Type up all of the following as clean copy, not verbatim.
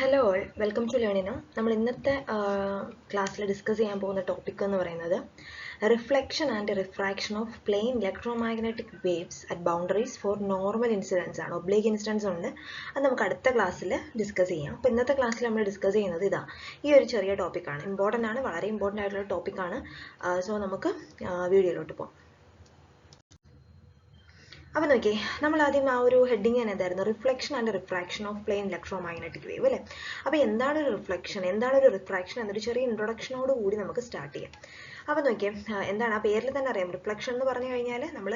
Hello all, welcome to Learnino. നമ്മൾ ഇന്നത്തെ ക്ലാസ്സിൽ ഡിസ്കസ് ചെയ്യാൻ പോകുന്ന ടോപ്പിക് എന്ന് പറയുന്നത് reflection and refraction of plane electromagnetic waves at boundaries for normal incidence ആണ്. ഒബ്ലീഗ് ഇൻസിഡൻസ് ഉണ്ട്, അത് നമുക്ക് അടുത്ത ക്ലാസ്സിൽ ഡിസ്കസ് ചെയ്യാം. അപ്പോൾ ഇന്നത്തെ ക്ലാസ്സിൽ നമ്മൾ ഡിസ്കസ് ചെയ്യുന്നത് ഈ ഒരു ചെറിയ ടോപ്പിക്കാണ്. ഇമ്പോർട്ടൻ്റ് ആണ്, വളരെ ഇമ്പോർട്ടൻ്റ് ആയിട്ടുള്ള ടോപ്പിക്കാണ്. സോ നമുക്ക് വീഡിയോയിലോട്ട് പോകാം. അപ്പോൾ നോക്കിയേ, നമ്മൾ ആദ്യം ആ ഒരു ഹെഡിങ് തന്നെ എന്തായിരുന്നു? Reflection and refraction of plane electromagnetic wave അല്ലേ? അപ്പോൾ എന്താണ് ഒരു റിഫ്ലക്ഷൻ, എന്താണ് ഒരു റിഫ്രാക്ഷൻ എന്നൊരു ചെറിയ ഇൻട്രൊഡക്ഷനോട് കൂടി നമുക്ക് സ്റ്റാർട്ട് ചെയ്യാം. അപ്പോൾ നോക്കിയേ, എന്താണ് ആ പേരിൽ തന്നെ അറിയാം. റിഫ്ലക്ഷൻ എന്ന് പറഞ്ഞു കഴിഞ്ഞാൽ നമ്മൾ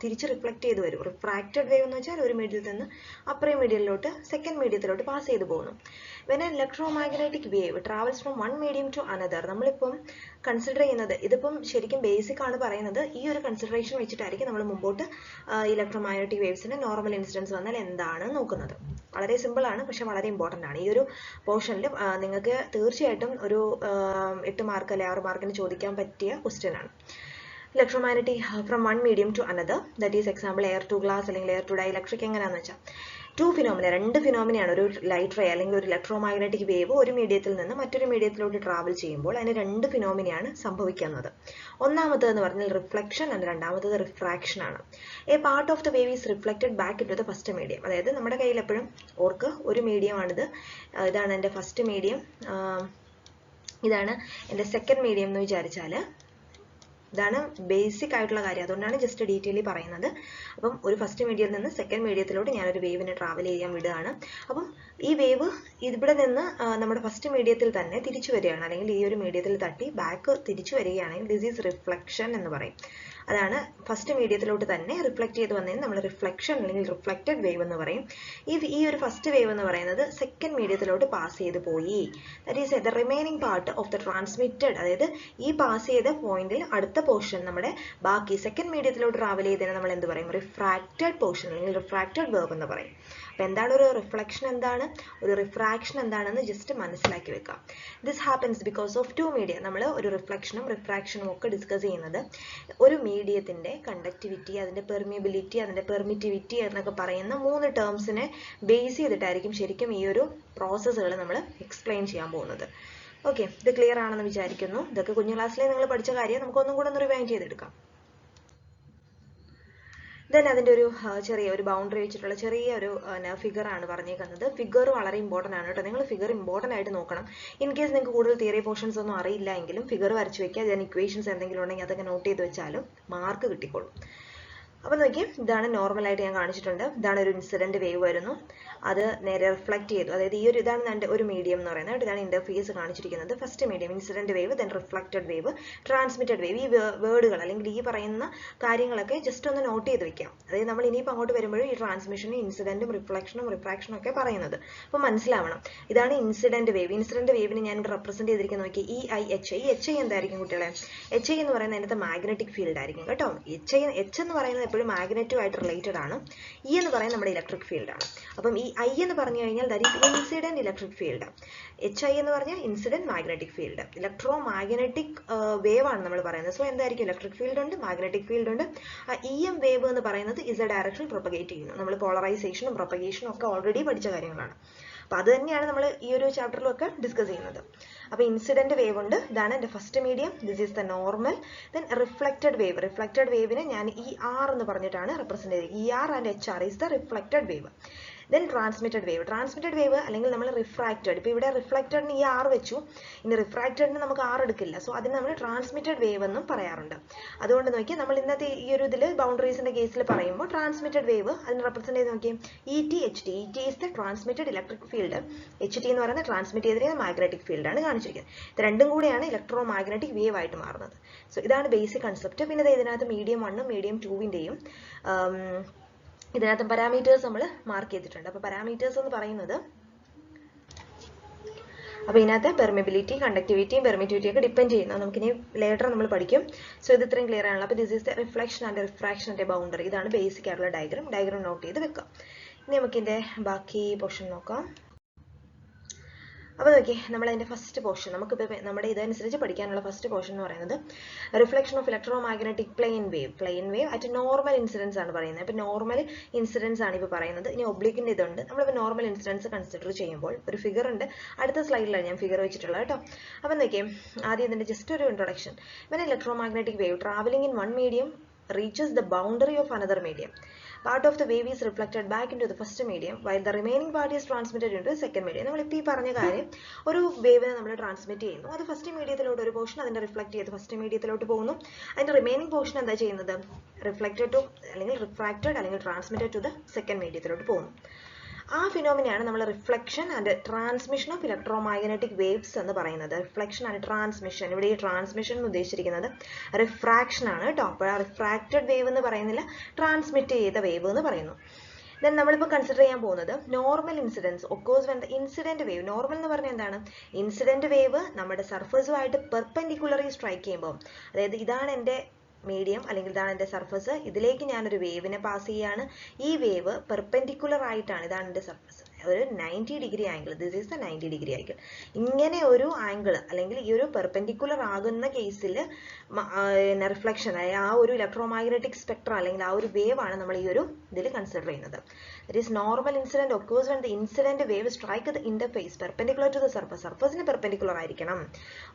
തിരിച്ച് റിഫ്ലക്ട് ചെയ്ത് വരും. റിഫ്രാക്റ്റഡ് വേവ് എന്ന് വെച്ചാൽ ഒരു മീഡിയത്തിൽ നിന്ന് അപ്പറേ മീഡിയത്തിലോട്ട് സെക്കൻഡ് മീഡിയത്തിലോട്ട് പാസ് ചെയ്ത് പോകുന്നു. When an electromagnetic wave travels from one medium to another, നമ്മളിപ്പം കൺസിഡർ ചെയ്യുന്നത് ഇതിപ്പം ശരിക്കും ബേസിക് ആണ് പറയുന്നത്. ഈ ഒരു കൺസിഡറേഷൻ വെച്ചിട്ടായിരിക്കും നമ്മൾ മുമ്പോട്ട് ഇലക്ട്രോമാഗ്നറ്റിക് വേവ്സിന് നോർമൽ ഇൻസിഡൻസ് വന്നാൽ എന്താണ് നോക്കുന്നത്. വളരെ സിമ്പിൾ ആണ്, പക്ഷെ വളരെ ഇമ്പോർട്ടൻ്റ് ആണ്. ഈ ഒരു പോർഷനിൽ നിങ്ങൾക്ക് തീർച്ചയായിട്ടും ഒരു 8 മാർക്ക് അല്ലെ 6 മാർക്കിന് ചോദിക്കാൻ പറ്റിയ ക്വസ്റ്റ്യൻ ആണ്. Electromagnetic from one medium to another, that is example air to glass അല്ലെങ്കിൽ എയർ ടു ഡൈഇലക്ട്രിക്. എങ്ങനെയാണെന്ന് വെച്ചാൽ രണ്ട് ഫിനോമിനയാണ്. ഒരു ലൈറ്റ് റേ അല്ലെങ്കിൽ ഒരു ഇലക്ട്രോമാഗ്നറ്റിക് വേവ് ഒരു മീഡിയത്തിൽ നിന്ന് മറ്റൊരു മീഡിയത്തിലോട്ട് ട്രാവൽ ചെയ്യുമ്പോൾ അതിന് രണ്ട് ഫിനോമിനയാണ് സംഭവിക്കുന്നത്. ഒന്നാമത്തേന്ന് പറഞ്ഞാൽ റിഫ്ലക്ഷൻ ആൻഡ് രണ്ടാമത്തത് റിഫ്രാക്ഷൻ ആണ്. A part of the wave is reflected back into the first medium. അതായത് നമ്മുടെ കയ്യിൽ എപ്പോഴും ഓർക്ക് ഒരു മീഡിയമാണിത്. ഇതാണ് എൻ്റെ ഫസ്റ്റ് മീഡിയം, ഇതാണ് എൻ്റെ സെക്കൻഡ് മീഡിയം എന്ന് വിചാരിച്ചാൽ. ഇതാണ് ബേസിക് ആയിട്ടുള്ള കാര്യം, അതുകൊണ്ടാണ് ജസ്റ്റ് ഡീറ്റെയിലി പറയുന്നത്. അപ്പം ഒരു ഫസ്റ്റ് മീഡിയത്തിൽ നിന്ന് സെക്കൻഡ് മീഡിയത്തിലോട്ട് ഞാനൊരു വേവിനെ ട്രാവൽ ചെയ്യാൻ വിടുകയാണ്. അപ്പം ഈ വേവ് ഇവിടെ നിന്ന് നമ്മുടെ ഫസ്റ്റ് മീഡിയത്തിൽ തന്നെ തിരിച്ചു വരികയാണ്, അല്ലെങ്കിൽ ഈ ഒരു മീഡിയത്തിൽ തട്ടി ബാക്ക് തിരിച്ചു വരികയാണെങ്കിൽ ദിസ് ഈസ് റിഫ്ലക്ഷൻ എന്ന് പറയും. അതാണ് ഫസ്റ്റ് മീഡിയത്തിലോട്ട് തന്നെ റിഫ്ലക്ട് ചെയ്ത് വന്നതിന് നമ്മൾ റിഫ്ലക്ഷൻ അല്ലെങ്കിൽ റിഫ്ലക്റ്റഡ് വേവ് എന്ന് പറയും. ഈ ഒരു ഫസ്റ്റ് വേവ് എന്ന് പറയുന്നത് സെക്കൻഡ് മീഡിയത്തിലോട്ട് പാസ് ചെയ്ത് പോയി. That is the remaining part of the transmitted, അതായത് ഈ പാസ് ചെയ്ത പോയിന്റിൽ അടുത്ത പോർഷൻ നമ്മുടെ ബാക്കി സെക്കൻഡ് മീഡിയത്തിലോട്ട് ട്രാവൽ ചെയ്തതിന് നമ്മൾ എന്ത് പറയും? റിഫ്രാക്റ്റഡ് പോർഷൻ അല്ലെങ്കിൽ റിഫ്രാക്റ്റഡ് വേവ് എന്ന് പറയും. അപ്പോൾ എന്താണ് ഒരു റിഫ്ലക്ഷൻ, എന്താണ് ഒരു റിഫ്രാക്ഷൻ എന്താണെന്ന് ജസ്റ്റ് മനസ്സിലാക്കി വെക്കാം. This happens because of two media. നമ്മൾ ഒരു റിഫ്ലക്ഷനും റിഫ്രാക്ഷനും ഒക്കെ ഡിസ്കസ് ചെയ്യുന്നത് ഒരു മീഡിയത്തിന്റെ കണ്ടക്ടിവിറ്റി, അതിന്റെ പെർമിയബിലിറ്റി, അതിന്റെ പെർമിറ്റിവിറ്റി എന്നൊക്കെ പറയുന്ന 3 ടേംസിനെ ബേസ് ചെയ്തിട്ടായിരിക്കും ശരിക്കും ഈ ഒരു പ്രോസസ്സുകൾ നമ്മൾ എക്സ്പ്ലെയിൻ ചെയ്യാൻ പോകുന്നത്. ഓക്കെ, ഇത് ക്ലിയർ ആണെന്ന് വിചാരിക്കുന്നു. ഇതൊക്കെ കുഞ്ഞു ക്ലാസ്സിലെ നിങ്ങൾ പഠിച്ച കാര്യം നമുക്കൊന്നും കൂടെ ഒന്ന് റിവൈൻഡ് ചെയ്തെടുക്കാം. ദെൻ അതിൻ്റെ ഒരു ചെറിയ ഒരു ബൗണ്ടറി വെച്ചിട്ടുള്ള ചെറിയ ഒരു ഫിഗർ ആണ് പറഞ്ഞേക്കുന്നത്. ഫിഗർ വളരെ ഇമ്പോർട്ടൻ്റ് ആണ് കേട്ടോ. നിങ്ങൾ ഫിഗർ ഇമ്പോർട്ടൻ്റ് ആയിട്ട് നോക്കണം. ഇൻ കേസ് നിങ്ങൾക്ക് കൂടുതൽ തിയറി പോർഷൻസ് ഒന്നും അറിയില്ല എങ്കിലും ഫിഗർ വരച്ച് വെക്കുക. അതിന് ഇക്വേഷൻസ് എന്തെങ്കിലും ഉണ്ടെങ്കിൽ അതൊക്കെ നോട്ട് ചെയ്ത് വെച്ചാലും മാർക്ക് കിട്ടിക്കോളും. അപ്പോൾ നോക്കി, ഇതാണ് നോർമലായിട്ട് ഞാൻ കാണിച്ചിട്ടുണ്ട്. ഇതാണ് ഒരു ഇൻസിഡന്റ് വേവ് വരുന്നു, അത് നേരെ റിഫ്ലക്ട് ചെയ്തു. അതായത് ഈ ഒരു ഇതാണ് എൻ്റെ ഒരു മീഡിയം എന്ന് പറയുന്നത്. ഇതാണ് ഇന്റർഫേസ് കാണിച്ചിരിക്കുന്നത്. First medium incident wave, then reflected wave, transmitted wave. ഈ വേർഡുകൾ അല്ലെങ്കിൽ ഈ പറയുന്ന കാര്യങ്ങളൊക്കെ ജസ്റ്റ് ഒന്ന് നോട്ട് ചെയ്ത് വെക്കാം. അതായത് നമ്മൾ ഇനിയിപ്പോൾ അങ്ങോട്ട് വരുമ്പോഴും ഈ ട്രാൻസ്മിഷനും ഇൻസിഡന്റും റിഫ്ലക്ഷനും റിഫ്രാക്ഷനും ഒക്കെ പറയുന്നത് അപ്പോൾ മനസ്സിലാവണം. ഇതാണ് ഇൻസിഡന്റ് വേവ്. ഇൻസിഡന്റ് വേവിന് ഞാൻ ഇവിടെ റെപ്രസെന്റ് ചെയ്തിരിക്കുന്നത് നോക്കി, EIHI. HI എന്തായിരിക്കും കുട്ടികളെ? HI എന്ന് പറയുന്നത് അതിനകത്ത് മാഗ്നറ്റിക് ഫീൽഡ് ആയിരിക്കും കേട്ടോ. H എന്ന് പറയുന്നത് എപ്പോഴും മാഗ്നറ്റുമായിട്ട് റിലേറ്റഡ് ആണ്. E എന്ന് പറയുന്നത് നമ്മുടെ ഇലക്ട്രിക് ഫീൽഡ് ആണ്. അപ്പം ഈ I എന്ന് പറഞ്ഞു കഴിഞ്ഞാൽ that is incident electric field. HI എന്ന് പറഞ്ഞാൽ incident magnetic field. Electro magnetic wave ആണ് നമ്മൾ പറയുന്നത്. സോ എന്തായിരിക്കും? ഇലക്ട്രിക് ഫീൽഡ് ഉണ്ട്, മാഗ്നറ്റിക് ഫീൽഡ് ഉണ്ട്. EM വേവ് എന്ന് പറയുന്നത് ഇസ് എ ഡയറക്ഷൻ പ്രൊപ്പഗേറ്റ് ചെയ്യുന്നു. നമ്മൾ പോളറൈസേഷനും പ്രൊപ്പഗേഷനും ഒക്കെ ഓൾറെഡി പഠിച്ച കാര്യങ്ങളാണ്. അപ്പോൾ അത് തന്നെയാണ് നമ്മൾ ഈ ഒരു ചാപ്റ്ററിലൊക്കെ ഡിസ്കസ് ചെയ്യുന്നത്. അപ്പോൾ ഇൻസിഡന്റ് വേവ് ഉണ്ട്, ഇതാണ് എൻ്റെ first medium, this is the normal. Then reflected wave. Reflected വേവിനെ ഞാൻ ER എന്ന് പറഞ്ഞിട്ടാണ് റെപ്രസെന്റ് ചെയ്തത്. ER and HR is the reflected wave. Then transmitted wave. Transmitted wave അല്ലെങ്കിൽ നമ്മൾ റിഫ്രാക്റ്റഡ്. ഇപ്പോൾ ഇവിടെ റിഫ്ലക്റ്റഡിന് ER വെച്ചു, ഇനി റിഫ്രാക്റ്റഡിന് നമുക്ക് R എടുക്കില്ല. സോ അതിന് നമ്മൾ ട്രാൻസ്മിറ്റഡ് വേവ് എന്നും പറയാറുണ്ട്. അതുകൊണ്ട് നോക്കി, നമ്മൾ ഇന്നത്തെ ഈ ഒരു ഇതിൽ ബൗണ്ടറീസിന്റെ കേസിൽ പറയുമ്പോൾ ട്രാൻസ്മിറ്റഡ് വേവ് അതിന് റെപ്രസെന്റ് ചെയ്ത് നോക്കി, ET HT. ET is the transmitted electric field, HT എന്ന് പറയുന്നത് ട്രാൻസ്മിറ്റ് ചെയ്തിരിക്കുന്ന മാഗ്നറ്റിക് ഫീൽഡാണ് കാണിച്ചിരിക്കുന്നത്. ഇത് രണ്ടും കൂടെയാണ് ഇലക്ട്രോ മാഗ്നറ്റിക് വേവ് ആയിട്ട് മാറുന്നത്. സോ ഇതാണ് ബേസിക് കൺസെപ്റ്റ്. പിന്നെ ഇതിനകത്ത് മീഡിയം 1ഉം മീഡിയം 2വിൻ്റെയും ഇതിനകത്ത് പാരാമീറ്റേഴ്സ് നമ്മൾ മാർക്ക് ചെയ്തിട്ടുണ്ട്. അപ്പോൾ പാരാമീറ്റേഴ്സ് എന്ന് പറയുന്നത്, അപ്പോൾ ഇതിനകത്ത് പെർമിബിലിറ്റി, കണ്ടക്ടിവിറ്റിയും പെർമിറ്റിവിറ്റിയും ഒക്കെ ഡിപ്പെൻഡ് ചെയ്യുന്നത് നമുക്കിനി ലേറ്റർ നമ്മൾ പഠിക്കും. സോ ഇത് ഇത്രയും ക്ലിയർ ആണല്ലോ. അപ്പോൾ this is the reflection and റിഫ്രാക്ഷൻ്റെ ബൗണ്ടറി. ഇതാണ് ബേസിക് ആയിട്ടുള്ള ഡയഗ്രാം നോട്ട് ചെയ്ത് വെക്കാം. ഇനി നമുക്കിതിൻ്റെ ബാക്കി പോർഷൻ നോക്കാം. അപ്പോൾ നോക്കി നമ്മൾ അതിന്റെ ഫസ്റ്റ് പോർഷൻ നമുക്കിപ്പോൾ നമ്മുടെ ഇതനുസരിച്ച് പഠിക്കാനുള്ള ഫസ്റ്റ് പോർഷൻ എന്ന് പറയുന്നത് reflection of electromagnetic plane wave at normal incidence ആണ് പറയുന്നത്. അപ്പോൾ നോർമൽ ഇൻസിഡൻസ് ആണ് ഇപ്പോൾ പറയുന്നത്. ഇനി ഒബ്ലിക്കിന്റെ ഇതുണ്ട്. നമ്മളിപ്പോൾ നോർമൽ ഇൻസിഡൻസ് കൺസിഡർ ചെയ്യുമ്പോൾ ഒരു ഫിഗർ ഉണ്ട്, അടുത്ത സ്ലൈഡിലാണ് ഞാൻ ഫിഗർ വെച്ചിട്ടുള്ളത് കേട്ടോ. അപ്പോൾ നോക്കിയേ, ആദ്യം ഇതിന്റെ ജസ്റ്റ് ഒരു introduction. When electromagnetic wave travelling in one medium reaches the boundary of another medium, part of the wave is reflected back into the first medium while the remaining part is transmitted into the second medium. നമ്മൾ ഇപ്പോൾ ഈ പറഞ്ഞ കാര്യം, ഒരു വേവിനെ നമ്മൾ transmit ചെയ്യുന്നു, അത് first മീഡിയത്തിലോട്ട് ഒരു പോർഷൻ അതിന്റെ റിഫ്ലക്ട് ചെയ്ത് ഫസ്റ്റ് മീഡിയത്തിലോട്ട് പോകുന്നു, അതിന്റെ റിമൈനിങ് പോർഷൻ എന്താ ചെയ്യുന്നത്, റിഫ്ലക്റ്റഡ് ടു അല്ലെങ്കിൽ റിഫ്രാക്റ്റഡ് അല്ലെങ്കിൽ ട്രാൻസ്മിറ്റഡ് ടു ദ സെക്കൻഡ് മീഡിയത്തിലോട്ട് പോകുന്നു. ആ ഫിനോമിനയാണ് നമ്മൾ reflection and transmission of electromagnetic waves എന്ന് പറയുന്നത്. റിഫ്ലക്ഷൻ ആൻഡ് ട്രാൻസ്മിഷൻ, ഇവിടെ ഈ ട്രാൻസ്മിഷൻ എന്ന് ഉദ്ദേശിച്ചിരിക്കുന്നത് റിഫ്രാക്ഷൻ ആണ് കേട്ടോ. അപ്പോൾ ആ റിഫ്രാക്റ്റഡ് വേവ് എന്ന് പറയുന്നില്ല, ട്രാൻസ്മിറ്റ് ചെയ്ത വേവ് എന്ന് പറയുന്നു. ദെൻ നമ്മളിപ്പോൾ കൺസിഡർ ചെയ്യാൻ പോകുന്നത് normal incidence occurs when the incident wave. Normal എന്ന് പറഞ്ഞാൽ എന്താണ്, ഇൻസിഡന്റ് വേവ് നമ്മുടെ സർഫസുമായിട്ട് പെർപെൻഡിക്കുലറി സ്ട്രൈക്ക് ചെയ്യുമ്പോൾ, അതായത് ഇതാണ് എൻ്റെ മീഡിയം അല്ലെങ്കിൽ ഇതാണ് എൻ്റെ സർഫസ്, ഇതിലേക്ക് ഞാനൊരു വേവിനെ പാസ് ചെയ്യാണ്, ഈ വേവ് പെർപെൻഡിക്കുലർ ആയിട്ടാണ്, ഇതാണ് എൻ്റെ സർഫസ്, ഒരു 90 degree angle, this is the 90 degree angle, ഇങ്ങനെ ഒരു ആംഗിൾ അല്ലെങ്കിൽ ഈ ഒരു പെർപെൻഡിക്കുലർ ആകുന്ന കേസിൽ റിഫ്ലക്ഷൻ ആ ഒരു ഇലക്ട്രോമാഗ്നറ്റിക് സ്പെക്ട്രം അല്ലെങ്കിൽ ആ ഒരു വേവ് ആണ് നമ്മൾ ഈ ഒരു ഇതിൽ കൺസിഡർ ചെയ്യുന്നത്. That is normal incident occurs when the incident wave strike the interface perpendicular to the surface. സർഫസിന് പെർപെൻഡിക്കുലർ ആയിരിക്കണം.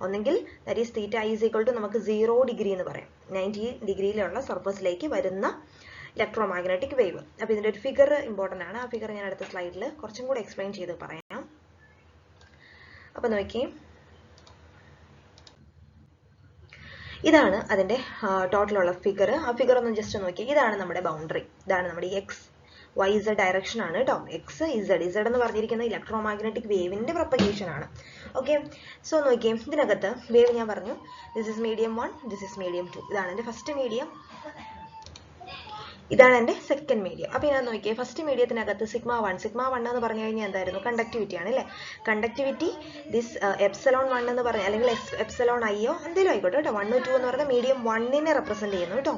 ഒന്നെങ്കിൽ that is theta is equal to നമുക്ക് 0 ഡിഗ്രി എന്ന് പറയാം, 90 ഡിഗ്രിയിലുള്ള സർഫസിലേക്ക് വരുന്ന ഇലക്ട്രോമാഗ്നറ്റിക് വേവ്. അപ്പോൾ ഇതിന്റെ ഒരു ഫിഗർ ഇമ്പോർട്ടന്റ് ആണ്. ആ ഫിഗർ ഞാൻ അടുത്ത സ്ലൈഡിൽ കുറച്ചും കൂടി എക്സ്പ്ലെയിൻ ചെയ്ത് പറയാം. അപ്പൊ നോക്കി, ഇതാണ് അതിന്റെ ടോട്ടലുള്ള ഫിഗർ. ആ ഫിഗർ ഒന്ന് ജസ്റ്റ് നോക്കി. ഇതാണ് നമ്മുടെ ബൗണ്ടറി, ഇതാണ് നമ്മുടെ എക്സ് വൈ ഇസഡ് ഡയറക്ഷൻ ആണ് കേട്ടോ. എക്സ് ഇസഡ് എന്ന് പറഞ്ഞിരിക്കുന്ന ഇലക്ട്രോമാഗ്നറ്റിക് വേവിന്റെ പ്രൊപ്പഗേഷൻ ആണ്. ഓക്കെ, സോ നോക്കിയേ, ഇതിനകത്ത് വേവ് ഞാൻ പറഞ്ഞു, this is medium 1, this is medium 2. ഇതാണ് എൻ്റെ ഫസ്റ്റ് മീഡിയം, ഇതാണ് എൻ്റെ സെക്കൻഡ് മീഡിയം. അപ്പോൾ ഞാൻ നോക്കിയേ, ഫസ്റ്റ് മീഡിയത്തിനകത്ത് സിഗ്മ 1 എന്ന് പറഞ്ഞു കഴിഞ്ഞാൽ എന്തായിരുന്നു, കണ്ടക്ടിവിറ്റി ആണ് അല്ലേ. കണ്ടക്ടിവിറ്റി ദിസ് എപ്സിലോൺ 1 എന്ന് പറഞ്ഞ അല്ലെങ്കിൽ എപ്സിലോൺ ഐയോ എന്തെങ്കിലും ആയിക്കോട്ടെ കേട്ടോ. 1, 2 എന്ന് പറഞ്ഞാൽ മീഡിയം 1നെ റെപ്രസെന്റ് ചെയ്യുന്നു കേട്ടോ.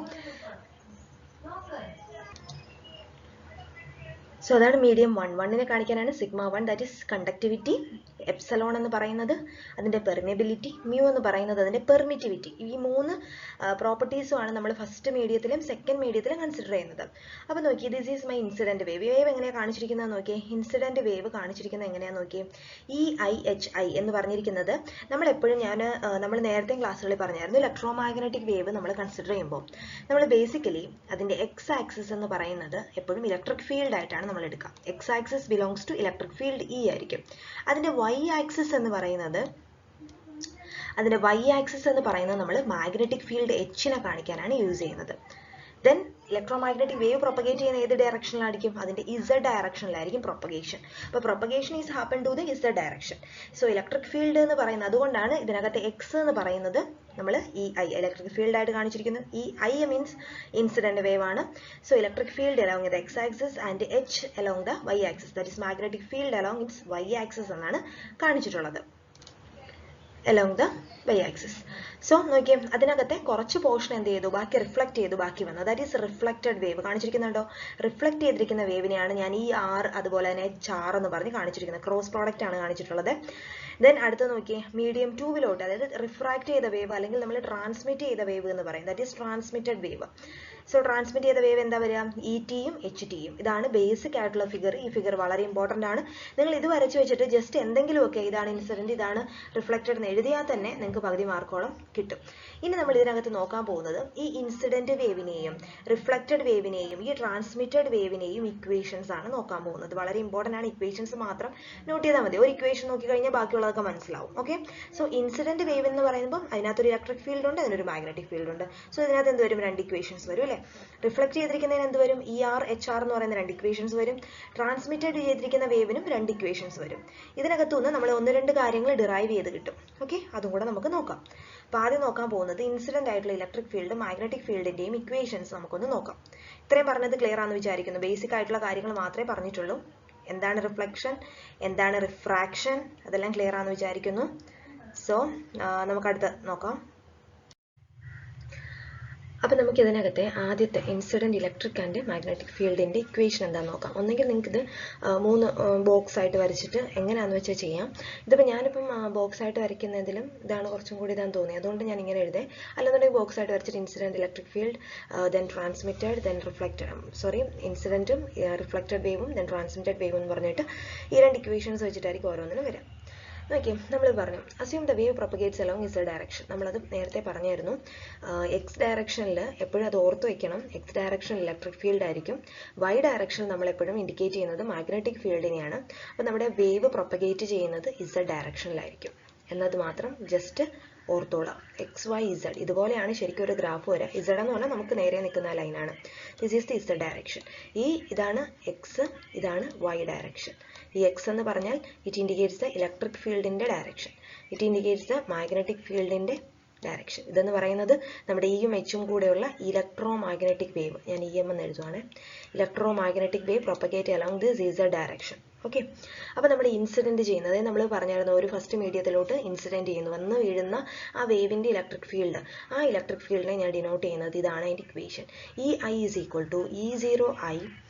സോ അതാണ് മീഡിയം 1നെ കാണിക്കാനാണ് sigma 1, that is conductivity. Epsilon എന്ന് പറയുന്നത് അതിന്റെ പെർമിയബിലിറ്റി, മ്യൂ എന്ന് പറയുന്നത് അതിന്റെ പെർമിറ്റിവിറ്റി. ഈ 3 പ്രോപ്പർട്ടീസും ആണ് നമ്മൾ ഫസ്റ്റ് മീഡിയത്തിലും സെക്കൻഡ് മീഡിയത്തിലും കൺസിഡർ ചെയ്യുന്നത്. അപ്പോൾ നോക്കി, this is my incident wave. Wave എങ്ങനെയാണ് കാണിച്ചിരിക്കുന്നത് നോക്കിയേ, ഇൻസിഡന്റ് വേവ് കാണിച്ചിരിക്കുന്നത് എങ്ങനെയാന്ന് നോക്കിയേ. EIHI എന്ന് പറഞ്ഞിരിക്കുന്നത് നമ്മൾ എപ്പോഴും നമ്മൾ നേരത്തെ ക്ലാസ്സുകളിൽ പറഞ്ഞായിരുന്നു, ഇലക്ട്രോമാഗ്നറ്റിക് വേവ് നമ്മൾ കൺസിഡർ ചെയ്യുമ്പോൾ നമ്മൾ ബേസിക്കലി അതിന്റെ എക്സ് ആക്സിസ് എന്ന് പറയുന്നത് എപ്പോഴും ഇലക്ട്രിക് ഫീൽഡ് ആയിട്ടാണ് നമ്മൾ എടുക്കുക. X axis belongs to electric field E ആയിരിക്കും. അതിന്റെ വൈ ആക്സിസ് എന്ന് പറയുന്നത് നമ്മൾ മാഗ്നറ്റിക് ഫീൽഡ് Hനെ കാണിക്കാനാണ് യൂസ് ചെയ്യുന്നത്. ദെൻ ഇലക്ട്രോമാഗ്നറ്റിക് വേവ് പ്രൊപ്പഗേറ്റ് ചെയ്യുന്ന ഏത് ഡയറക്ഷനിലായിരിക്കും, അതിന്റെ ഇസഡ് ഡയറക്ഷനിലായിരിക്കും പ്രൊപ്പഗേഷൻ. അപ്പോൾ propagation is happen to the Z direction. So electric field എന്ന് പറയുന്നത്, അതുകൊണ്ടാണ് ഇതിനകത്ത് എക്സ് എന്ന് പറയുന്നത് നമ്മൾ EI ഇലക്ട്രിക് ഫീൽഡ് ആയിട്ട് കാണിച്ചിരിക്കുന്നു. EI മീൻസ് ഇൻസിഡന്റ് വേവ് ആണ്. So electric field along the X axis and H along the Y axis, that is magnetic field along its Y axis എന്നാണ് കാണിച്ചിട്ടുള്ളത്, along the y-axis. സോ നോക്കിയേ, അതിനകത്തെ കുറച്ച് portion എന്ത് ചെയ്തു, ബാക്കി റിഫ്ലക്ട് ചെയ്തു ബാക്കി വന്നു. That is reflected wave. കാണിച്ചിരിക്കുന്നുണ്ടോ, റിഫ്ലക്ട് ചെയ്തിരിക്കുന്ന വേവിനെയാണ് ഞാൻ ഈ R അതുപോലെ തന്നെ HR എന്ന് പറഞ്ഞ് കാണിച്ചിരിക്കുന്നത്. ക്രോസ് പ്രോഡക്റ്റ് ആണ് കാണിച്ചിട്ടുള്ളത്. ദെൻ അടുത്ത് നോക്കിയേ, മീഡിയം 2വിലോട്ട്, അതായത് റിഫ്രാക്ട് ചെയ്ത വേവ് അല്ലെങ്കിൽ നമ്മൾ ട്രാൻസ്മിറ്റ് ചെയ്ത വേവ് എന്ന് പറയും, that is transmitted wave. So transmit ചെയ്ത വേവ് എന്താ വരിക, ETയും HTയും. ഇതാണ് ബേസിക് ആയിട്ടുള്ള ഫിഗർ. ഈ ഫിഗർ വളരെ ഇമ്പോർട്ടന്റ് ആണ്. നിങ്ങൾ ഇത് വരച്ച് വെച്ചിട്ട് ജസ്റ്റ് എന്തെങ്കിലുമൊക്കെ ഇതാണ് ഇൻസിഡന്റ് ഇതാണ് റിഫ്ലക്റ്റഡ് എന്ന് എഴുതിയാൽ തന്നെ നിങ്ങൾക്ക് പകുതി മാർക്കോളം കിട്ടും. ഇനി നമ്മൾ ഇതിനകത്ത് നോക്കാൻ പോകുന്നത് ഈ ഇൻസിഡന്റ് വേവിനെയും റിഫ്ലക്റ്റഡ് വേവിനെയും ഈ ട്രാൻസ്മിറ്റഡ് വേവിനെയും ഇക്വേഷൻസ് ആണ് നോക്കാൻ പോകുന്നത്. വളരെ ഇമ്പോർട്ടന്റ് ആണ്. ഇക്വേഷൻസ് മാത്രം നോട്ട് ചെയ്താൽ മതി. ഒരു ഇക്വേഷൻ നോക്കി കഴിഞ്ഞാൽ ബാക്കിയുള്ളതൊക്കെ മനസ്സിലാവും. ഓക്കെ, സോ ഇൻസിഡന്റ് വേവ് എന്ന് പറയുമ്പോൾ അതിനകത്തൊരു ഇലക്ട്രിക് ഫീൽഡ് ഉണ്ട്, അതിനൊരു മാഗ്നറ്റിക് ഫീൽഡ് ഉണ്ട്. സോ ഇതിനകത്ത് എന്ത് വരും, 2 ഇക്വേഷൻസ് വരും അല്ലേ. റിഫ്ലക്ട് ചെയ്തിരിക്കുന്നതിന് എന്ത് വരും, ER HR എന്ന് പറയുന്ന 2 ഇക്വേഷൻസ് വരും. ട്രാൻസ്മിറ്റഡ് ചെയ്തിരിക്കുന്ന വേവിനും 2 ഇക്വേഷൻസ് വരും. ഇതിനകത്തുനിന്ന് നമ്മൾ 1-2 കാര്യങ്ങൾ ഡിറൈവ് ചെയ്ത് കിട്ടും. ഓക്കെ, അതും കൂടെ നമുക്ക് നോക്കാം. അപ്പോൾ ആദ്യം നോക്കാൻ പോകുന്നത് ഇൻസിഡന്റ് ആയിട്ടുള്ള ഇലക്ട്രിക് ഫീൽഡ് മാഗ്നറ്റിക് ഫീൽഡിന്റെയും ഇക്വേഷൻസ് നമുക്കൊന്ന് നോക്കാം. ഇത്രയും പറഞ്ഞത് ക്ലിയർ ആണെന്ന് വിചാരിക്കുന്നു. ബേസിക് ആയിട്ടുള്ള കാര്യങ്ങൾ മാത്രമേ പറഞ്ഞിട്ടുള്ളൂ. എന്താണ് റിഫ്ലക്ഷൻ, എന്താണ് റിഫ്രാക്ഷൻ, അതെല്ലാം ക്ലിയർ ആണെന്ന് വിചാരിക്കുന്നു. സോ നമുക്ക് അടുത്ത് നോക്കാം. അപ്പോൾ നമുക്ക് ഇതിനകത്തെ ആദ്യത്തെ ഇൻസിഡന്റ് ഇലക്ട്രിക് ആൻഡ് മാഗ്നറ്റിക് ഫീൽഡിന്റെ ഇക്വേഷൻ എന്താണെന്ന് നോക്കാം. ഒന്നെങ്കിൽ നിങ്ങൾക്ക് ഇത് 3 ബോക്സ് ആയിട്ട് വരച്ചിട്ട് എങ്ങനെയാണെന്ന് വെച്ചാൽ ചെയ്യാം. ഇതിപ്പോൾ ഞാനിപ്പം ബോക്സ് ആയിട്ട് വരയ്ക്കുന്നതിലും ഇതാണ് കുറച്ചും കൂടി ഇതാന്ന് തോന്നി, അതുകൊണ്ട് ഞാൻ ഇങ്ങനെ എഴുതേ. അല്ലെന്നുണ്ടെങ്കിൽ ബോക്സ് ആയിട്ട് വരച്ചിട്ട് incident electric field, then transmitted, then reflected, ഇൻസിഡന്റും റിഫ്ലക്റ്റഡ് വേവും ദെൻ ട്രാൻസ്മിറ്റഡ് വേവും എന്ന് പറഞ്ഞിട്ട് ഈ 2 ഇക്വേഷൻസ് വെച്ചിട്ടായിരിക്കും ഓരോന്നിനും വരാം. ഓക്കെ, നമ്മൾ പറഞ്ഞു assume the wave propagates along is direction. നമ്മളത് നേരത്തെ പറഞ്ഞായിരുന്നു. എക്സ് ഡയറക്ഷനിൽ എപ്പോഴും അത് ഓർത്ത് വയ്ക്കണം, എക്സ് ഡയറക്ഷനിൽ ഇലക്ട്രിക് ഫീൽഡ് ആയിരിക്കും. വൈ ഡയറക്ഷനിൽ നമ്മൾ എപ്പോഴും ഇൻഡിക്കേറ്റ് ചെയ്യുന്നത് മാഗ്നറ്റിക് ഫീൽഡിനെയാണ്. അപ്പോൾ നമ്മുടെ വേവ് പ്രൊപ്പഗേറ്റ് ചെയ്യുന്നത് ഇസഡ് ഡയറക്ഷനിലായിരിക്കും എന്നത് മാത്രം ജസ്റ്റ് ഓർത്തോളാം. എക്സ് വൈ ഇസഡ് ഇതുപോലെയാണ് ശരിക്കും ഒരു ഗ്രാഫ് വരിക. ഇസഡ് എന്ന് പറഞ്ഞാൽ നമുക്ക് നേരെ നിൽക്കുന്ന ലൈനാണ്. This is the Z direction. ഇതാണ് എക്സ്, ഇതാണ് വൈ ഡയറക്ഷൻ. ഈ എക്സ് എന്ന് പറഞ്ഞാൽ ഇറ്റ് ഇൻഡിക്കേറ്റ്സ് ദ ഇലക്ട്രിക് ഫീൽഡിന്റെ direction, it indicates the magnetic ഫീൽഡിന്റെ ഡയറക്ഷൻ. ഇതെന്ന് പറയുന്നത് നമ്മുടെ ഇയും എച്ചും കൂടെയുള്ള ഇലക്ട്രോ മാഗ്നറ്റിക് വേവ്. ഞാൻ ഇ എം എന്ന് എഴുതുവാണ്. Electro magnetic wave propagate along this Z direction. Okay, അപ്പോൾ നമ്മൾ ഇൻസിഡന്റ് ചെയ്യുന്നത് നമ്മൾ പറഞ്ഞായിരുന്നു, ഒരു ഫസ്റ്റ് മീഡിയത്തിലോട്ട് ഇൻസിഡന്റ് ചെയ്യുന്നു, വന്ന് വീഴുന്ന ആ വേവിന്റെ ഇലക്ട്രിക് ഫീൽഡ്, ആ ഇലക്ട്രിക് ഫീൽഡിനെ ഞാൻ ഡിനോട്ട് ചെയ്യുന്നത് ഇതാണ് അതിന്റെ equation. E I is equal to E0I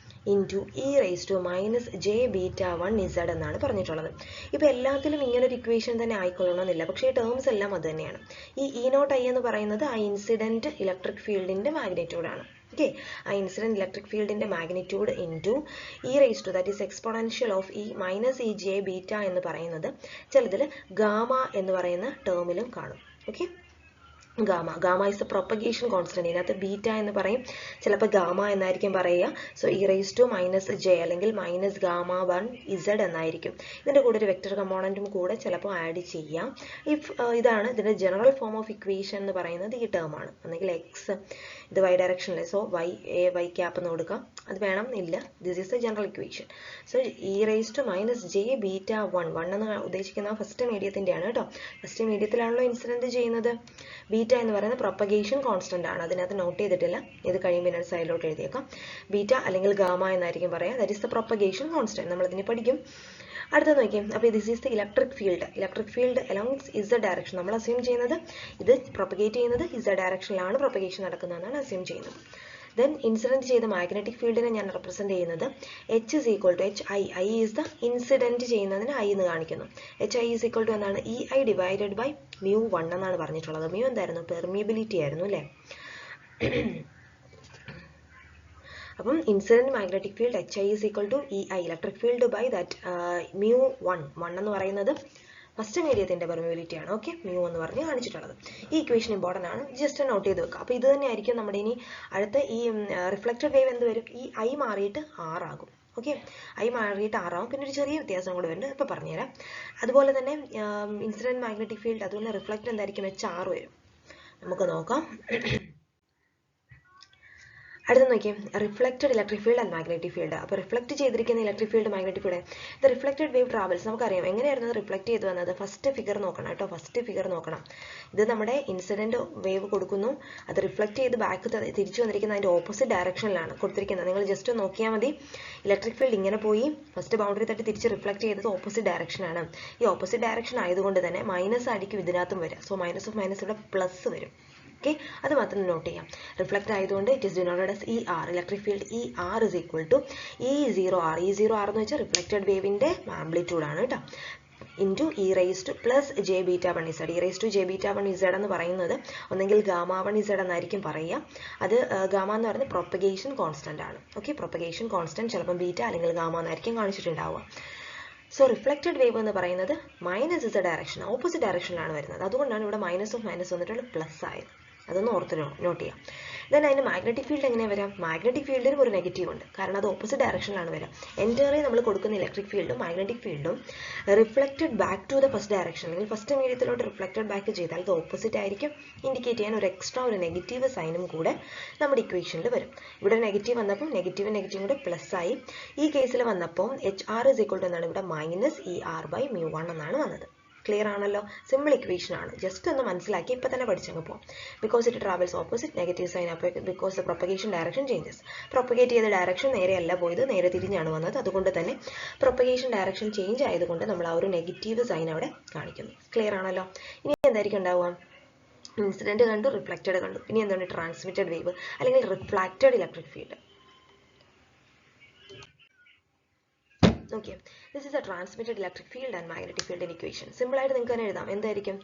into e⁻j⁵1z എന്നാണ് പറഞ്ഞിട്ടുള്ളത്. ഇപ്പോൾ എല്ലാത്തിലും ഇങ്ങനൊരു ഇക്വേഷൻ തന്നെ ആയിക്കൊള്ളണമെന്നില്ല, പക്ഷേ ഈ ടേംസ് എല്ലാം അത് തന്നെയാണ്. ഈ E0I എന്ന് പറയുന്നത് ആ ഇൻസിഡന്റ് ഇലക്ട്രിക് ഫീൽഡിന്റെ മാഗ്നിറ്റ്യൂഡാണ്. ഓക്കെ, ആ ഇൻസിഡന്റ് ഇലക്ട്രിക് ഫീൽഡിന്റെ magnitude into that is exponential of e⁻ej⁵ എന്ന് പറയുന്നത് ചിലതിൽ ഗാമ എന്ന് പറയുന്ന ടേമിലും കാണും. Okay, gamma is the propagation constant. ഇതിനകത്ത് ബീറ്റ എന്ന് പറയും, ചിലപ്പോൾ ഗാമ എന്നായിരിക്കും പറയുക. സോ e⁻ അല്ലെങ്കിൽ -γ1z എന്നായിരിക്കും. ഇതിൻ്റെ കൂടെ ഒരു വെക്ടർ കമ്പോണന്റും കൂടെ ചിലപ്പോൾ ആഡ് ചെയ്യാം. ഇതാണ് ഇതിന്റെ ജനറൽ ഫോം ഓഫ് ഇക്വേഷൻ എന്ന് പറയുന്നത് ഈ ടേം ആണ്. ഒന്നെങ്കിൽ എക്സ്, ഇത് വൈ ഡയറക്ഷനിലെ, സോ വൈ ക്യാപ്പ് എന്ന് കൊടുക്കാം, അത് വേണം ഇല്ല. This is the general equation. So e⁻j⁵1 എന്ന് ഉദ്ദേശിക്കുന്ന ഫസ്റ്റ് മീഡിയത്തിന്റെ ആണ് കേട്ടോ. ഫസ്റ്റ് മീഡിയത്തിലാണല്ലോ ഇൻസിഡന്റ് ചെയ്യുന്നത്. ബീറ്റ എന്ന് പറയുന്നത് പ്രൊപ്പഗേഷൻ കോൺസ്റ്റന്റ് ആണ്, അതിനകത്ത് നോട്ട് ചെയ്തിട്ടില്ല, ഇത് കഴിയുമ്പോൾ സൈഡിലോട്ട് എഴുതിയേക്കാം. ബീറ്റ അല്ലെങ്കിൽ ഗാമ എന്നായിരിക്കും പറയാം. That is the propagation constant. നമ്മൾ ഇതിനെ പഠിക്കും. അടുത്ത നോക്കിയും, അപ്പോൾ this is the electric field along Z direction. നമ്മൾ അസ്യൂം ചെയ്യുന്നത് ഇത് പ്രൊപ്പഗേറ്റ് ചെയ്യുന്നത് ഇസഡ് ഡയറക്ഷനിലാണ് പ്രൊപ്പഗേഷൻ നടക്കുന്നതെന്നാണ് അസ്യൂം ചെയ്യുന്നത്. ദെൻ ഇൻസിഡന്റ് ചെയ്ത മാഗ്നറ്റിക് ഫീൽഡിനെ ഞാൻ റെപ്രസെന്റ് ചെയ്യുന്നത് H is equal to HI. I is the incident ചെയ്യുന്നതിന് I എന്ന് കാണിക്കുന്നു. HI is equal to എന്താണ്, EI divided by μ1 എന്നാണ് പറഞ്ഞിട്ടുള്ളത്. μ എന്തായിരുന്നു, പെർമിയബിലിറ്റി ആയിരുന്നു അല്ലേ. അപ്പം incident magnetic field HI is equal to EI electric field by that μ1 എന്ന് പറയുന്നത് ഫസ്റ്റ് മീഡിയത്തിന്റെ പെർമിയബിലിറ്റി ആണ്. ഓക്കെ, മ്യൂ എന്ന് പറഞ്ഞ് കാണിച്ചിട്ടുള്ളത്. ഈ ഇക്വേഷൻ ഇമ്പോർട്ടൻ്റ് ആണ്, ജസ്റ്റ് നോട്ട് ചെയ്ത് വെക്കുക. അപ്പോൾ ഇത് തന്നെ ആയിരിക്കും നമ്മുടെ ഇനി അടുത്ത ഈ റിഫ്ലക്റ്റഡ് വേവ് എന്ത് വരും, ഈ I മാറിയിട്ട് R ആകും. ഓക്കെ, I മാറിയിട്ട് R ആകും. പിന്നെ ഒരു ചെറിയ വ്യത്യാസം കൂടെ വരുന്നുണ്ട്, ഇപ്പോൾ പറഞ്ഞുതരാം. അതുപോലെ തന്നെ ഇൻസിഡന്റ് മാഗ്നറ്റിക് ഫീൽഡ് അതുപോലെ റിഫ്ലക്റ്റ് എന്തായിരിക്കും, HR വരും. നമുക്ക് നോക്കാം. അടുത്ത നോക്കിയേ, reflected electric field and magnetic field. അപ്പോൾ റിഫ്ലക്ട് ചെയ്തിരിക്കുന്ന electric field magnetic field, the reflected wave travels. നമുക്കറിയാം എങ്ങനെയായിരുന്നു റിഫ്ലക്ട് ചെയ്ത് വന്നത്. ഫസ്റ്റ് ഫിഗർ നോക്കണം കേട്ടോ, ഫസ്റ്റ് ഫിഗർ നോക്കണം. ഇത് നമ്മുടെ ഇൻസിഡന്റ് വേവ് കൊടുക്കുന്നു, അത് റിഫ്ലക്ട് ചെയ്ത് ബാക്ക് തിരിച്ചു വന്നിരിക്കുന്ന അതിന്റെ ഓപ്പോസിറ്റ് ഡയറക്ഷനിലാണ് കൊടുത്തിരിക്കുന്നത്. നിങ്ങൾ ജസ്റ്റ് നോക്കിയാൽ മതി. ഇലക്ട്രിക് ഫീൽഡ് ഇങ്ങനെ പോയി ഫസ്റ്റ് ബൗണ്ടറി തട്ടി തിരിച്ച് റിഫ്ലക്ട് ചെയ്തത് ഓപ്പോസിറ്റ് ഡയറക്ഷനാണ്. ഈ ഓപ്പോസിറ്റ് ഡയറക്ഷൻ ആയതുകൊണ്ട് തന്നെ മൈനസ് ആയിരിക്കും ഇതിനകത്തും വരിക. സോ മൈനസ് ഓഫ് മൈനസ് ഇവിടെ പ്ലസ് വരും. ഓക്കെ, അത് മാത്രം നോട്ട് ചെയ്യാം. റിഫ്ലക്ട് ആയതുകൊണ്ട് it is denoted as ER. Electric field ER is equal to E0R. E0R എന്ന് വെച്ചാൽ റിഫ്ലക്റ്റഡ് വേവിന്റെ ആംപ്ലിറ്റ്യൂഡ് ആണ് കേട്ടോ. Into e⁻j⁵1z. e⁻j⁵1z എന്ന് പറയുന്നത് ഒന്നെങ്കിൽ γ1z എന്നായിരിക്കും പറയുക. അത് ഗാമ എന്ന് പറയുന്നത് പ്രൊപ്പഗേഷൻ കോൺസ്റ്റന്റ് ആണ്. ഓക്കെ, പ്രൊപ്പഗേഷൻ കോൺസ്റ്റന്റ് ചിലപ്പോൾ ബീറ്റ അല്ലെങ്കിൽ ഗാമ എന്നായിരിക്കും കാണിച്ചിട്ടുണ്ടാവുക. സോ റിഫ്ലക്റ്റഡ് വേവ് എന്ന് പറയുന്നത് മൈനസ് ഇസഡ് ഡയറക്ഷൻ, ഓപ്പോസിറ്റ് ഡയറക്ഷനിലാണ് വരുന്നത്. അതുകൊണ്ടാണ് ഇവിടെ മൈനസ് ഓഫ് മൈനസ് വന്നിട്ടുള്ള പ്ലസ് ആയത്. അതൊന്ന് ഓർത്ത് നോട്ട് ചെയ്യാം. ദെൻ അതിന് മാഗ്നറ്റിക് ഫീൽഡ് എങ്ങനെയാണ് വരാം, മാഗ്നറ്റിക് ഫീൽഡിനും ഒരു നെഗറ്റീവ് ഉണ്ട്, കാരണം അത് ഓപ്പോസിറ്റ് ഡയറക്ഷനിലാണ് വരാം. എൻറ്റയർലി നമ്മൾ കൊടുക്കുന്ന ഇലക്ട്രിക് ഫീൽഡും മാഗ്നറ്റിക് ഫീൽഡും reflected back to the first direction അല്ലെങ്കിൽ ഫസ്റ്റ് മീഡിയത്തിലോട്ട് റിഫ്ലക്റ്റഡ് ബാക്ക് ചെയ്താൽ അത് ഓപ്പോസിറ്റ് ആയിരിക്കും. ഇൻഡിക്കേറ്റ് ചെയ്യാൻ ഒരു എക്സ്ട്രാ ഒരു നെഗറ്റീവ് സൈനും കൂടെ നമ്മുടെ ഇക്വേഷനിൽ വരും. ഇവിടെ നെഗറ്റീവ് വന്നപ്പോൾ നെഗറ്റീവും കൂടെ പ്ലസ് ആയി. ഈ കേസിൽ വന്നപ്പോൾ HR is equal to എന്നാണ് ഇവിടെ -ER/μ1 എന്നാണ് വന്നത്. ക്ലിയർ ആണല്ലോ, സിമ്പിൾ ഇക്വേഷൻ ആണ്. ജസ്റ്റ് ഒന്ന് മനസ്സിലാക്കി ഇപ്പം തന്നെ പഠിച്ചങ്ങ് പോകാം. Because it travels opposite negative sign അപ്പോൾ because the propagation direction changes. Propagate ചെയ്ത ഡയറക്ഷൻ നേരെയല്ല പോയത്, നേരെ തിരിഞ്ഞാണ് വന്നത്. അതുകൊണ്ട് തന്നെ പ്രൊപ്പഗേഷൻ ഡയറക്ഷൻ ചേഞ്ച് ആയതുകൊണ്ട് നമ്മൾ ആ ഒരു നെഗറ്റീവ് സൈൻ അവിടെ കാണിക്കുന്നു. ക്ലിയർ ആണല്ലോ. ഇനി എന്തായിരിക്കും ഉണ്ടാവുക, ഇൻസിഡന്റ് കണ്ടു, റിഫ്ലക്റ്റഡ് കണ്ടു. ഇനി എന്താണ് ട്രാൻസ്മിറ്റഡ് വേവ് അല്ലെങ്കിൽ reflected electric field. Okay, this is a transmitted electric field and magnetic field in equation. Simple ആയിട്ട് നിങ്ങൾക്ക് തന്നെ എഴുതാം. എന്തായിരിക്കും?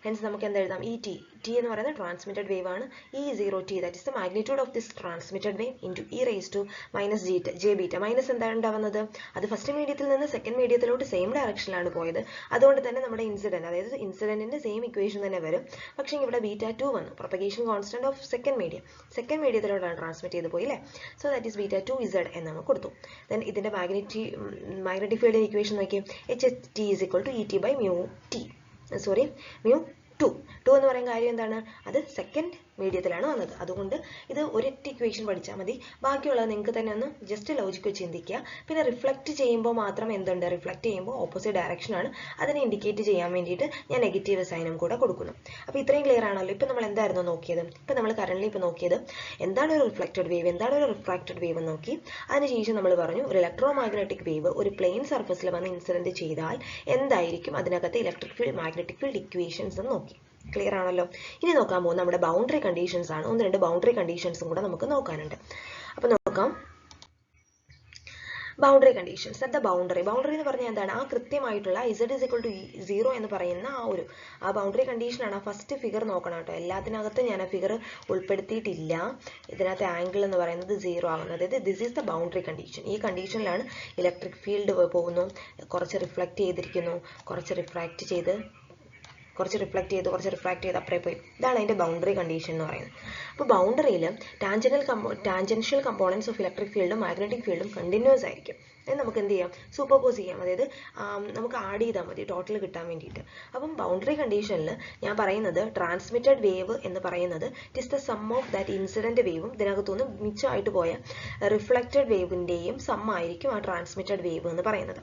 Hence നമുക്ക് എന്താ എഴുതാം? ET. T എന്ന് പറയുന്നത് transmitted wave ആണ്. E0t, that is the magnitude of this transmitted wave into e raised to minus j beta. Minus എന്താണ് ഉണ്ടാവുന്നത്? അത് ഫസ്റ്റ് മീഡിയത്തിൽ നിന്ന് സെക്കൻഡ് മീഡിയത്തിലോട്ട് സെയിം ഡയറക്ഷനിലാണ് പോയത്. അതുകൊണ്ട് തന്നെ നമ്മുടെ ഇൻസിഡന്റ്, അതായത് ഇൻസിഡന്റിന്റെ സെയിം ഇക്വേഷൻ തന്നെ വരും. പക്ഷേ ഇവിടെ β2 വന്നു. പ്രൊപ്പഗേഷൻ കോൺസ്റ്റന്റ് ഓഫ് സെക്കൻഡ് മീഡിയത്തിലോട്ടാണ് ട്രാൻസ്മിറ്റ് ചെയ്ത് പോയി അല്ലേ? സോ ദാറ്റ് ഈസ് β2z എന്ന് നമുക്ക് കൊടുത്തു. ദെൻ ഇതിന്റെ magnetic field equation നോക്കി, HT is equal to ET by mu എന്ന് പറയുന്ന കാര്യം എന്താണ്? അത് സെക്കൻഡ് മീഡിയത്തിലാണ് വന്നത്. അതുകൊണ്ട് ഇത് ഒരൊറ്റ ഇക്വേഷൻ പഠിച്ചാൽ മതി. ബാക്കിയുള്ളത് നിങ്ങൾക്ക് തന്നെ ഒന്ന് ജസ്റ്റ് ലോജിക്ക് വെച്ച് ചിന്തിക്കുക. പിന്നെ റിഫ്ലക്റ്റ് ചെയ്യുമ്പോൾ മാത്രം എന്തുണ്ട്? റിഫ്ലക്റ്റ് ചെയ്യുമ്പോൾ ഓപ്പോസിറ്റ് ഡയറക്ഷനാണ്. അതിനെ ഇൻഡിക്കേറ്റ് ചെയ്യാൻ വേണ്ടിയിട്ട് ഞാൻ നെഗറ്റീവ് സൈനും കൂടെ കൊടുക്കുന്നു. അപ്പോൾ ഇത്രയും ക്ലിയർ ആണല്ലോ. ഇപ്പം നമ്മൾ എന്തായിരുന്നു നോക്കിയത്? ഇപ്പം നമ്മൾ കറന്റ് ഇപ്പോൾ നോക്കിയത് എന്താണ് ഒരു റിഫ്ലക്റ്റഡ് വേവ്, എന്താണ് ഒരു റിഫ്രാക്റ്റഡ് വേവ് എന്ന് നോക്കി. അതിനുശേഷം നമ്മൾ പറഞ്ഞു ഒരു ഇലക്ട്രോ മാഗ്നറ്റിക് വേവ് ഒരു പ്ലെയിൻ സർഫസിൽ വന്ന് ഇൻസിഡന്റ് ചെയ്താൽ എന്തായിരിക്കും അതിനകത്ത് electric field, magnetic field equations എന്ന് നോക്കി. ക്ലിയർ ആണല്ലോ. ഇനി നോക്കാൻ പോകുന്നത് നമ്മുടെ ബൗണ്ടറി കണ്ടീഷൻസ് ആണ്. 1-2 ബൗണ്ടറി കണ്ടീഷൻസും കൂടെ നമുക്ക് നോക്കാനുണ്ട്. അപ്പോൾ നോക്കാം. Boundary conditions at the boundary എന്ന് പറഞ്ഞാൽ എന്താണ്? ആ കൃത്യമായിട്ടുള്ള z=0 എന്ന് പറയുന്ന ആ ബൗണ്ടറി കണ്ടീഷനാണ്. ആ ഫസ്റ്റ് ഫിഗർ നോക്കണം കേട്ടോ. എല്ലാത്തിനകത്തും ഞാൻ ആ ഫിഗർ ഉൾപ്പെടുത്തിയിട്ടില്ല. ഇതിനകത്ത് ആംഗിൾ എന്ന് പറയുന്നത് 0 ആകുന്നത്. അതായത് this is the boundary condition. ഈ കണ്ടീഷനിലാണ് ഇലക്ട്രിക് ഫീൽഡ് പോകുന്നു, കുറച്ച് റിഫ്ലക്റ്റ് ചെയ്തിരിക്കുന്നു, കുറച്ച് റിഫ്രാക്റ്റ് ചെയ്ത്, കുറച്ച് റിഫ്രാക്റ്റ് ചെയ്ത് അപ്പുറേ പോയി. ഇതാണ് അതിൻ്റെ ബൗണ്ടറി കണ്ടീഷൻ എന്ന് പറയുന്നത്. അപ്പോൾ ബൗണ്ടറിയിൽ ടാൻജൻഷ്യൽ കമ്പോണൻസ് ഓഫ് ഇലക്ട്രിക് ഫീൽഡും മാഗ്നറ്റിക് ഫീൽഡും കണ്ടിന്യൂസ് ആയിരിക്കും. അത് നമുക്ക് എന്ത് ചെയ്യാം? സൂപ്പർപോസ് ചെയ്യാം. അതായത് നമുക്ക് ആഡ് ചെയ്താൽ മതി ടോട്ടൽ കിട്ടാൻ വേണ്ടിയിട്ട്. അപ്പം ബൗണ്ടറി കണ്ടീഷനിൽ ഞാൻ പറയുന്നത് ട്രാൻസ്മിറ്റഡ് വേവ് എന്ന് പറയുന്നത് it is the sum of that incident വേവും ഇതിനകത്തുനിന്ന് മിച്ചമായിട്ട് പോയ റിഫ്ലക്റ്റഡ് വേവിൻ്റെയും സം ആയിരിക്കും ആ ട്രാൻസ്മിറ്റഡ് വേവ് എന്ന് പറയുന്നത്.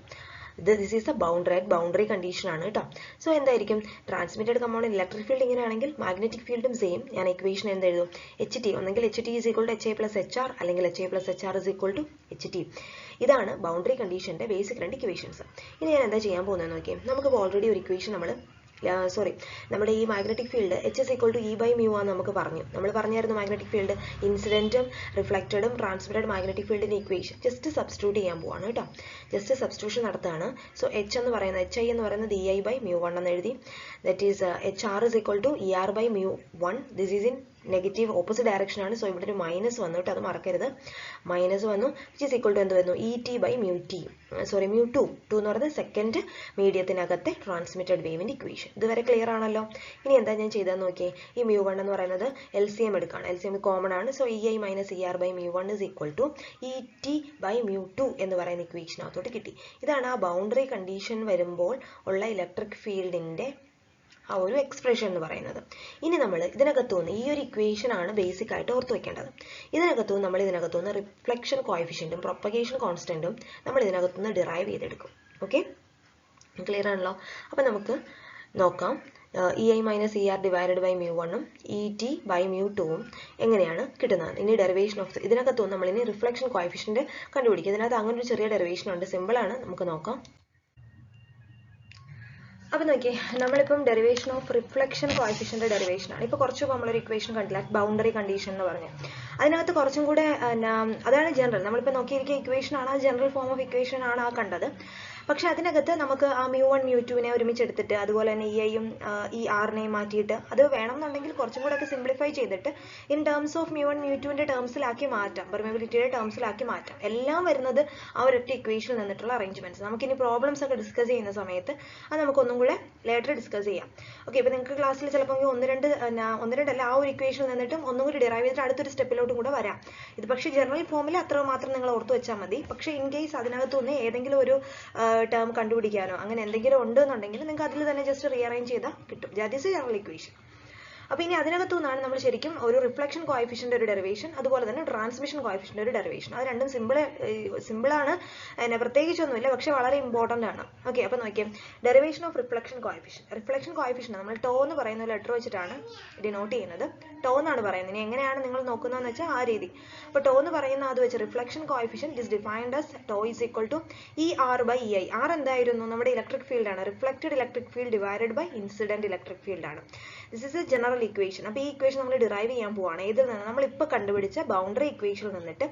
This is A boundary condition ആണ് കേട്ടോ. സോ എന്തായിരിക്കും? ട്രാൻസ്മിറ്റഡ് കമ്പോണന്റ് ഇലക്ട്രിക് ഫീൽഡ് ഇങ്ങനെയാണെങ്കിൽ മാഗ്നറ്റിക് ഫീൽഡും സെയിം. ഞാൻ ഇക്വേഷൻ എന്തെഴുതും? HT. ഒന്നെങ്കിൽ HT is equal to HI plus HR അല്ലെങ്കിൽ HI plus HR is equal to HT. ഇതാണ് ബൗണ്ടറി കണ്ടീഷന്റെ ബേസിക് 2 ഇക്വേഷൻസ്. ഇനി ഞാൻ എന്താ ചെയ്യാൻ പോകുന്നത് നോക്കിയാൽ, നമുക്ക് ഓൾറെഡി ഒരു ഇക്വേഷൻ നമ്മുടെ ഈ magnetic field H is equal to E by mu ആണെന്ന് നമുക്ക് പറഞ്ഞു. നമ്മൾ പറഞ്ഞായിരുന്നു മാഗ്നറ്റിക് ഫീൽഡ് ഇൻസിഡന്റും റിഫ്ലക്റ്റഡും ട്രാൻസ്മിറ്റഡ് മാഗ്നറ്റിക് ഫീൽഡിന്റെ ഇക്വേഷൻ ജസ്റ്റ് സബ്സ്റ്റിറ്റ്യൂട്ട് ചെയ്യാൻ പോവാണ് കേട്ടോ. ജസ്റ്റ് സബ്സ്റ്റിറ്റ്യൂഷൻ നടത്തുകയാണ്. സോ HI എന്ന് പറയുന്നത് EI by mu1 എന്ന് എഴുതി. That is HR is equal to ER by mu1. This is in negative opposite direction ആണ്. സോ ഇവിടെ ഒരു മൈനസ് വന്നു കേട്ടോ, അത് മറക്കരുത്. മൈനസ് വന്നു, വിച്ച് ഈസ് ഈക്വൽ ടു എന്ത് വരുന്നു? ET by mu2 എന്ന് പറയുന്നത് സെക്കൻഡ് മീഡിയത്തിനകത്തെ ട്രാൻസ്മിറ്റഡ് വേവിന്റെ ഇക്വേഷൻ. ഇതുവരെ ക്ലിയർ ആണല്ലോ. ഇനി എന്താ ഞാൻ ചെയ്തതെന്ന് നോക്കിയേ. ഈ mu1 എന്ന് പറയുന്നത് LCM എടുക്കുകയാണ്. LCM കോമൺ ആണ്. So EI minus ER by mu1 is equal to ET by mu2 എന്ന് പറയുന്ന ഇക്വേഷനകത്തോട്ട് കിട്ടി. ഇതാണ് ആ ബൗണ്ടറി കണ്ടീഷൻ വരുമ്പോൾ ഉള്ള ഇലക്ട്രിക് ഫീൽഡിന്റെ ആ ഒരു എക്സ്പ്രഷൻ എന്ന് പറയുന്നത്. ഇനി നമ്മൾ ഇതിനകത്തുനിന്ന് ഈ ഒരു ഇക്വേഷൻ ആണ് ബേസിക് ആയിട്ട് ഓർത്ത് വെക്കേണ്ടത്. ഇതിനകത്തുനിന്ന് റിഫ്ലക്ഷൻ കോഎഫിഷ്യന്റും പ്രൊപ്പഗേഷൻ കോൺസ്റ്റന്റും നമ്മൾ ഇതിനകത്തുനിന്ന് ഡിറൈവ് ചെയ്തെടുക്കും. ഓക്കെ, ക്ലിയർ ആണല്ലോ. അപ്പം നമുക്ക് നോക്കാം. EI minus ER divided by mu1 ഉം ET by mu2 ഉം എങ്ങനെയാണ് കിട്ടുന്നത്. ഇനി ഡെറിവേഷൻ ഓഫ് ഇതിനകത്തുനിന്ന് നമ്മൾ ഇനി റിഫ്ലക്ഷൻ കോഎഫിഷ്യന്റ് കണ്ടുപിടിക്കും. ഇതിനകത്ത് അങ്ങനെ ഒരു ചെറിയ ഡെറിവേഷൻ ഉണ്ട്, സിമ്പിൾ ആണ്, നമുക്ക് നോക്കാം. അപ്പോൾ നോക്കിയേ, നമ്മളിപ്പം derivation of reflection coefficient derivation ആണ്. ഇപ്പോൾ കുറച്ച് നമ്മളൊരു ഇക്വേഷൻ കണ്ടില്ല, ബൗണ്ടറി കണ്ടീഷൻ എന്ന് പറഞ്ഞു. അതിനകത്ത് കുറച്ചും കൂടെ അതാണ് ജനറൽ. നമ്മളിപ്പോൾ നോക്കിയിരിക്കുന്ന ഇക്വേഷൻ ആണ്, ജനറൽ ഫോം ഓഫ് ഇക്വേഷൻ ആണ് ആ കണ്ടത്. പക്ഷെ അതിനകത്ത് നമുക്ക് ആ mu1 mu2നെ ഒരുമിച്ച് എടുത്തിട്ട് അതുപോലെ തന്നെ EIയും ERനെയും മാറ്റിയിട്ട് അത് വേണമെന്നുണ്ടെങ്കിൽ കുറച്ചും കൂടെ ഒക്കെ സിംപ്ലിഫൈ ചെയ്തിട്ട് ഇൻ ടേംസ് ഓഫ് mu1 mu2ന്റെ ടേംസിലാക്കി മാറ്റാം, പെർമിയബിലിറ്റിയുടെ ടേംസിലാക്കി മാറ്റാം. എല്ലാം വരുന്നത് ആ ഒരൊറ്റ ഇക്വേഷനിൽ നിന്നിട്ടുള്ള അറേഞ്ച്മെന്റ്സ്. നമുക്കിനി പ്രോബ്ലംസ് ഒക്കെ ഡിസ്കസ് ചെയ്യുന്ന സമയത്ത് അത് നമുക്കൊന്നും കൂടെ ലേറ്റർ ഡിസ്കസ് ചെയ്യാം. ഓക്കെ, ഇപ്പോൾ നിങ്ങൾക്ക് ക്ലാസ്സിൽ ചിലപ്പോൾ ഒന്ന് രണ്ടല്ല ആ ഒരു ഇക്വേഷനിൽ നിന്നിട്ടും ഒന്നും കൂടി ഡിറൈവ് ചെയ്തിട്ട് അടുത്തൊരു സ്റ്റെപ്പിലോട്ടും കൂടെ വരാം. ഇത് പക്ഷേ ജനറൽ ഫോമിൽ അത്ര മാത്രം നിങ്ങൾ ഓർത്ത് വെച്ചാൽ മതി. പക്ഷേ ഇൻ കേസ് അതിനകത്തുനിന്ന് ഏതെങ്കിലും ഒരു ടേം കണ്ടുപിടിക്കാനോ അങ്ങനെ എന്തെങ്കിലും ഉണ്ടെന്നുണ്ടെങ്കിൽ നിങ്ങൾക്ക് അതിൽ തന്നെ ജസ്റ്റ് റീഅറേഞ്ച് ചെയ്താൽ കിട്ടും. That is A general equation. അപ്പോൾ ഇനി അതിനകത്തു നിന്നാണ് നമ്മൾ ശരിക്കും ഒരു റിഫ്ലക്ഷൻ കോഎഫിഷ്യന്റ് ഒരു ഡെറിവേഷൻ, അതുപോലെ തന്നെ ട്രാൻസ്മിഷൻ കോഎഫിഷ്യന്റ് ഒരു ഡെറിവേഷൻ. അത് രണ്ടും സിമ്പിളാണ്, പ്രത്യേകിച്ചൊന്നുമില്ല, പക്ഷെ വളരെ ഇമ്പോർട്ടൻ്റ് ആണ്. ഓക്കെ, അപ്പോൾ നോക്കിയാൽ ഡെറിവേഷൻ ഓഫ് റിഫ്ലക്ഷൻ കോഎഫിഷ്യന്റ് നമ്മൾ ടോ എന്ന് പറയുന്ന ലെറ്റർ വെച്ചിട്ടാണ് ഡിനോട്ട് ചെയ്യുന്നത്. ടോ എന്നാണ് പറയുന്നത്. ഇനി എങ്ങനെയാണ് നിങ്ങൾ നോക്കുന്നതെന്ന് വെച്ചാൽ ആ രീതി. അപ്പോൾ ടോ എന്ന് പറയുന്ന അത് വെച്ച് reflection coefficient is defined as tau is equal to ER by EI. R എന്തായിരുന്നു? നമ്മുടെ ഇലക്ട്രിക് ഫീൽഡ് ആണ്. Reflected electric field divided by incident electric field ആണ്. This is a general different equation. അപ്പോൾ ഈ ഇക്വേഷൻ നമ്മൾ ഡിറൈവ് ചെയ്യാൻ പോവാണ്. ഇതിൽ നിന്ന് നമ്മൾ ഇപ്പോൾ കണ്ടുപിടിച്ച ബൗണ്ടറി ഇക്വേഷനിൽ നിന്നിട്ട്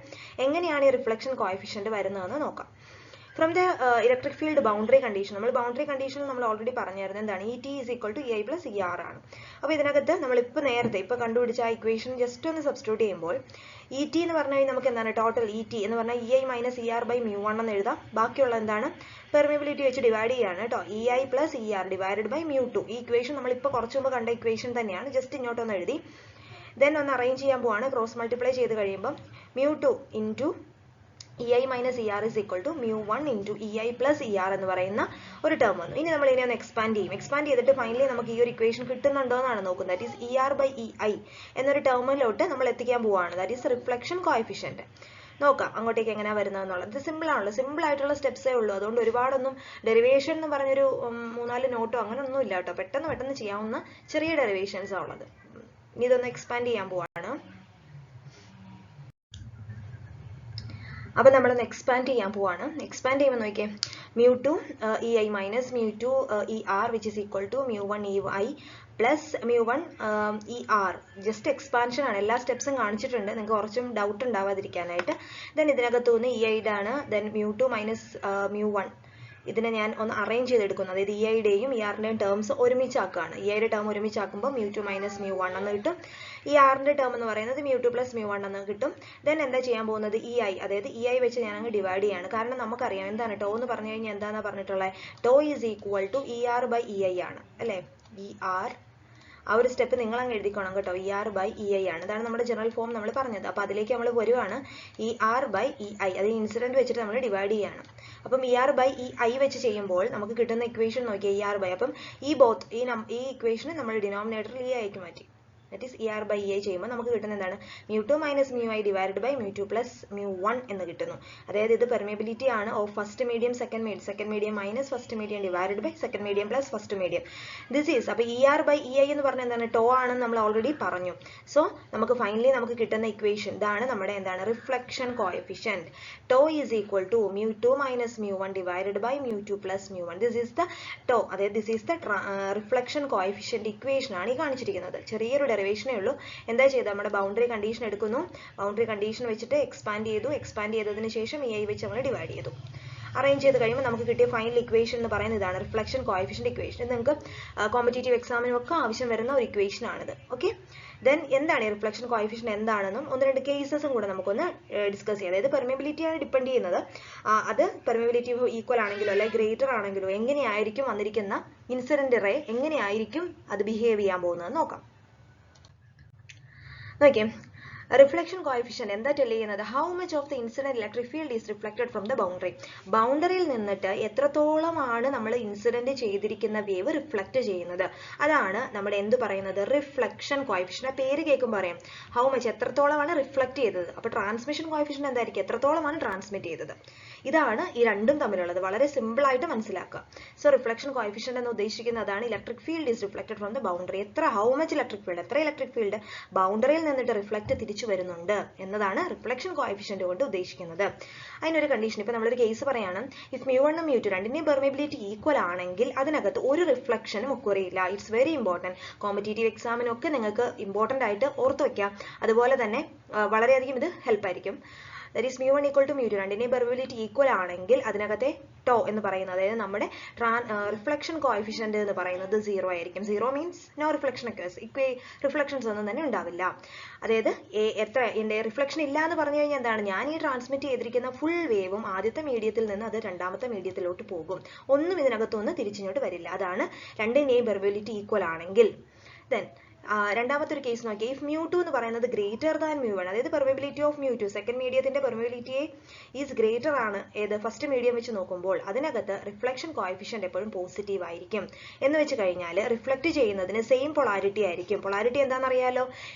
എങ്ങനെയാണ് ഈ റിഫ്ലക്ഷൻ കോഎഫിഷ്യന്റ് വരുന്നതെന്ന് നോക്കാം. From the electric field boundary condition, നമ്മൾ ബൗണ്ടറി കണ്ടീഷനിൽ നമ്മൾ ഓൾറെഡി പറഞ്ഞായിരുന്നു എന്താണ് ET is equal to EI plus ER ആണ്. അപ്പോൾ ഇതിനകത്ത് നമ്മൾ ഇപ്പോൾ കണ്ടുപിടിച്ച ആ ഇക്വേഷൻ ജസ്റ്റ് ഒന്ന് സബ്സ്റ്റിറ്റ്യൂട്ട് ചെയ്യുമ്പോൾ ET എന്ന് പറഞ്ഞു കഴിഞ്ഞാൽ നമുക്ക് എന്താണ് ടോട്ടൽ ET എന്ന് പറഞ്ഞാൽ EI മൈനസ് ER ബൈ μ1 എന്ന് എഴുതാം. ബാക്കിയുള്ള എന്താണ് പെർമിയബിലിറ്റി വെച്ച് ഡിവൈഡ് ചെയ്യാണ് കേട്ടോ. EI plus ER divided by μ2. ഈ ഇക്വേഷൻ നമ്മൾ ഇപ്പോൾ കുറച്ച് മുമ്പ് കണ്ട ഇക്വേഷൻ തന്നെയാണ്, ജസ്റ്റ് ഇങ്ങോട്ടൊന്ന് എഴുതി ദെൻ ഒന്ന് അറേഞ്ച് ചെയ്യാൻ പോവാണ്. ക്രോസ് മൾട്ടിപ്ലൈ ചെയ്ത് കഴിയുമ്പോൾ μ2 into EI minus ER is equal to μ1 into EI plus ER എന്ന് പറയുന്ന ഒരു ടേം വന്നു. ഇനി നമ്മൾ ഇതിനെ ഒന്ന് എക്സ്പാൻഡ് ചെയ്യും. എക്സ്പാൻഡ് ചെയ്തിട്ട് ഫൈനലി നമുക്ക് ഈ ഒരു ഇക്വേഷൻ കിട്ടുന്നുണ്ടോ എന്നാണ് നോക്കുന്നത്. That is ER by EI എന്നൊരു ടേമിലോട്ട് നമ്മൾ എത്തിക്കാൻ പോവാണ്. That is reflection coefficient. നോക്കാം അങ്ങോട്ടേക്ക് എങ്ങനെയാണ് വരുന്നതെന്നുള്ളത്. ഇത് സിമ്പിൾ ആണല്ലോ, സിമ്പിൾ ആയിട്ടുള്ള സ്റ്റെപ്സേ ഉള്ളൂ. അതുകൊണ്ട് ഒരുപാടൊന്നും ഡെറിവേഷൻ എന്ന് പറഞ്ഞൊരു 3-4 നോട്ടോ അങ്ങനെ ഒന്നും ഇല്ല കേട്ടോ. പെട്ടെന്ന് ചെയ്യാവുന്ന ചെറിയ ഡെറിവേഷൻസ് ആണ് ഉള്ളത്. ഇനി ഇതൊന്ന് എക്സ്പാൻഡ് ചെയ്യാൻ പോവാണ്. അപ്പോൾ നമ്മളൊന്ന് എക്സ്പാൻഡ് ചെയ്യാൻ പോവാണ്. എക്സ്പാൻഡ് ചെയ്യുമ്പോൾ നോക്കിയേ μ2 EI minus μ2 ER which is equal to μ1 EI plus μ1 ER. Just expansion ആണ്, എല്ലാ സ്റ്റെപ്സും കാണിച്ചിട്ടുണ്ട്, നിങ്ങൾക്ക് കുറച്ചും ഡൗട്ട് ഉണ്ടാവാതിരിക്കാനായിട്ട്. ദെൻ ഇതിനകത്ത് നിന്ന് EI ആണ്, ദെൻ μ2 മൈനസ് μ1 ഇതിനെ ഞാൻ ഒന്ന് അറേഞ്ച് ചെയ്തെടുക്കുന്നു. അതായത് EIയുടെയും ERന്റെയും ടേംസ് ഒരുമിച്ചാക്കുകയാണ്. EIയുടെ ടേം ഒരുമിച്ചാക്കുമ്പോൾ μ2 മൈനസ് μ1 എന്ന് കിട്ടും. ERന്റെ ടേം എന്ന് പറയുന്നത് μ2 പ്ലസ് μ1 എന്ന് കിട്ടും. ദെൻ എന്താ ചെയ്യാൻ പോകുന്നത് EI, അതായത് EI വെച്ച് ഞാൻ അങ്ങ് ഡിവൈഡ് ചെയ്യാണ്. കാരണം നമുക്കറിയാം എന്താണ് ടോ എന്ന് പറഞ്ഞു കഴിഞ്ഞാൽ എന്താണെന്ന് പറഞ്ഞിട്ടുള്ളത്, tau is equal to ER by EI ആണ് അല്ലേ. ER ആ ഒരു സ്റ്റെപ്പ് നിങ്ങൾ അങ്ങ് എഴുതിക്കണം കേട്ടോ. ER ബൈ EI ആണ്, ഇതാണ് നമ്മുടെ ജനറൽ ഫോം നമ്മൾ പറഞ്ഞത്. അപ്പോൾ അതിലേക്ക് നമ്മൾ വരുവാണ്. ER ബൈ EI അത് ഇൻസിഡന്റ് വെച്ചിട്ട് നമ്മൾ ഡിവൈഡ് ചെയ്യാണ്. അപ്പം ER ബൈ EI വെച്ച് ചെയ്യുമ്പോൾ നമുക്ക് കിട്ടുന്ന ഇക്വേഷൻ നോക്കിയാൽ ER ബൈ, അപ്പം ഈ ഇക്വേഷന് നമ്മൾ ഡിനോമിനേറ്ററിൽ EI ആയിട്ട് മാറ്റി. that is ER by EI ചെയ്യുമ്പോൾ നമുക്ക് കിട്ടുന്ന എന്താണ് μ2 minus μi divided by μ2 plus μ1 എന്ന് കിട്ടുന്നു. അതായത് ഇത് പെർമിയബിലിറ്റി ആണ് of first medium second medium minus first medium divided by second medium plus first medium. This is അപ്പോൾ ER by EI എന്ന് പറഞ്ഞാൽ എന്താണ് ടോ ആണെന്ന് നമ്മൾ ഓൾറെഡി പറഞ്ഞു. സോ നമുക്ക് ഫൈനലി നമുക്ക് കിട്ടുന്ന ഇക്വേഷൻ ഇതാണ് നമ്മുടെ എന്താണ് reflection coefficient. Tau is equal to μ2 minus μ1 divided by μ2 plus μ1. This is the tau, അതായത് this is the reflection coefficient equation ആണ് ഈ കാണിച്ചിരിക്കുന്നത്. ചെറിയൊരു ഡെറിവേഷനേ ഉള്ളൂ. എന്താ ചെയ്തത്, നമ്മുടെ ബൗണ്ടറി കണ്ടീഷൻ എടുക്കുന്നു, ബൗണ്ടറി കണ്ടീഷൻ വെച്ചിട്ട് എക്സ്പാൻഡ് ചെയ്തതിന് ശേഷം EI വെച്ച് നമ്മൾ ഡിവൈഡ് ചെയ്തു. അറേഞ്ച് ചെയ്ത് കഴിയുമ്പോൾ നമുക്ക് കിട്ടിയ ഫൈനൽ ഇക്വേഷൻ എന്ന് പറയുന്നത് ഇതാണ് റിഫ്ലക്ഷൻ കോഎഫിഷ്യന്റ് ഇക്വേഷൻ. ഇത് നിങ്ങൾക്ക് കോമ്പറ്റേറ്റീവ് എക്സാമിനും ഒക്കെ ആവശ്യം വരുന്ന ഒരു ഇക്വേഷൻ ആണിത്. ഓക്കെ, ദെൻ എന്താണ് ഈ റിഫ്ലക്ഷൻ കോഎഫിഷ്യന്റ് എന്താണെന്നും 1-2 കേസസും കൂടെ നമുക്കൊന്ന് ഡിസ്കസ് ചെയ്യാം. അതായത് പെർമിയബിലിറ്റിയാണ് ഡിപ്പെൻഡ് ചെയ്യുന്നത്. അത് പെർമിയബിലിറ്റി ഈക്വൽ ആണെങ്കിലോ അല്ലെങ്കിൽ ഗ്രേറ്റർ ആണെങ്കിലോ എങ്ങനെയായിരിക്കും വന്നിരിക്കുന്ന ഇൻസിഡന്റ് റേ എങ്ങനെയായിരിക്കും അത് ബിഹേവ് ചെയ്യാൻ പോകുന്നത് നോക്കാം. നോക്കിയേ, റിഫ്ലക്ഷൻ കോഎഫിഷ്യന്റ് എന്താ ടെൽ ചെയ്യുന്നത്, how much of the incident electric field is reflected from the boundary. ബൗണ്ടറിയിൽ നിന്നിട്ട് എത്രത്തോളമാണ് നമ്മൾ ഇൻസിഡന്റ് ചെയ്തിരിക്കുന്ന വേവ് റിഫ്ലക്ട് ചെയ്യുന്നത്, അതാണ് നമ്മുടെ എന്ത് പറയുന്നത് റിഫ്ലക്ഷൻ കോഎഫിഷ്യന്റ്. പേര് കേൾക്കുമ്പോൾ പറയാം ഹൗ മച്ച് എത്രത്തോളമാണ് റിഫ്ലക്ട് ചെയ്തത്. അപ്പോൾ ട്രാൻസ്മിഷൻ കോഎഫിഷ്യന്റ് എന്തായിരിക്കും, എത്രത്തോളമാണ് ട്രാൻസ്മിറ്റ് ചെയ്തത്. ഇതാണ് ഈ രണ്ടും തമ്മിലുള്ളത്. വളരെ സിമ്പിൾ ആയിട്ട് മനസ്സിലാക്കുക. സോ റിഫ്ലക്ഷൻ കോഎഫിഷ്യന്റ് എന്ന് ഉദ്ദേശിക്കുന്നത് അതാണ് electric field is reflected from the boundary. How much electric field ബൗണ്ടറിയിൽ നിന്നിട്ട് റിഫ്ലക്ട് തിരിച്ചു വരുന്നുണ്ട് എന്നതാണ് റിഫ്ലക്ഷൻ കോഎഫിഷ്യന്റ് കൊണ്ട് ഉദ്ദേശിക്കുന്നത്. അതിനൊരു കണ്ടീഷൻ, ഇപ്പൊ നമ്മളൊരു കേസ് പറയാണ്, ഇഫ് μ1 μ2 രണ്ടിന്റെയും പെർമിയബിലിറ്റി ഈക്വൽ ആണെങ്കിൽ അതിനകത്ത് ഒരു റിഫ്ലക്ഷനും ഒക്കുറിയില്ല. It's very important. കോമ്പറ്റേറ്റീവ് എക്സാമിനൊക്കെ നിങ്ങൾക്ക് ഇമ്പോർട്ടന്റ് ആയിട്ട് ഓർത്ത് വെക്കാം. അതുപോലെ തന്നെ വളരെയധികം ഇത് ഹെൽപ്പ് ആയിരിക്കും. that is μ1 equal to μ2 രണ്ടിന്റെയും പെർമിയബിലിറ്റി ഈക്വൽ ആണെങ്കിൽ അതിനകത്തെ ടോ എന്ന് പറയുന്നത്, അതായത് നമ്മുടെ റിഫ്ലക്ഷൻ കോഎഫിഷ്യന്റ് എന്ന് പറയുന്നത് 0 ആയിരിക്കും. 0 means no reflection occurs, reflections ഒന്നും തന്നെ ഉണ്ടാവില്ല. അതായത് എത്ര എൻ്റെ റിഫ്ലക്ഷൻ ഇല്ല എന്ന് പറഞ്ഞു കഴിഞ്ഞാൽ എന്താണ്, ഞാൻ ഈ ട്രാൻസ്മിറ്റ് ചെയ്തിരിക്കുന്ന ഫുൾ വേവും ആദ്യത്തെ മീഡിയത്തിൽ നിന്ന് അത് രണ്ടാമത്തെ മീഡിയത്തിലോട്ട് പോകും. ഒന്നും ഇതിനകത്തൊന്നും തിരിച്ചിങ്ങോട്ട് വരില്ല. അതാണ് രണ്ടിന്റെയും പെർമിയബിലിറ്റി ഈക്വൽ ആണെങ്കിൽ. ദെൻ രണ്ടാമത്തെ ഒരു കേസ് നോക്കിയാൽ ഇഫ് μ2 എന്ന് പറയുന്നത് ഗ്രേറ്റർ ദാൻ μ1, അതായത് പെർമിയബിലിറ്റി ഓഫ് μ2 സെക്കൻഡ് മീഡിയത്തിന്റെ പെർമിയബിലിറ്റി ഈസ് ഗ്രേറ്റർ ആണ് ഏത് ഫസ്റ്റ് മീഡിയം വെച്ച് നോക്കുമ്പോൾ അതിനകത്ത് റിഫ്ലക്ഷൻ കോഎഫിഷ്യന്റ് എപ്പോഴും പോസിറ്റീവ് ആയിരിക്കും. എന്ന് വെച്ച് കഴിഞ്ഞാൽ റിഫ്ലക്ട് ചെയ്യുന്നതിന് സെയിം പൊളാരിറ്റി ആയിരിക്കും. പൊളാരിറ്റി എന്താണെന്ന് അറിയാലോ,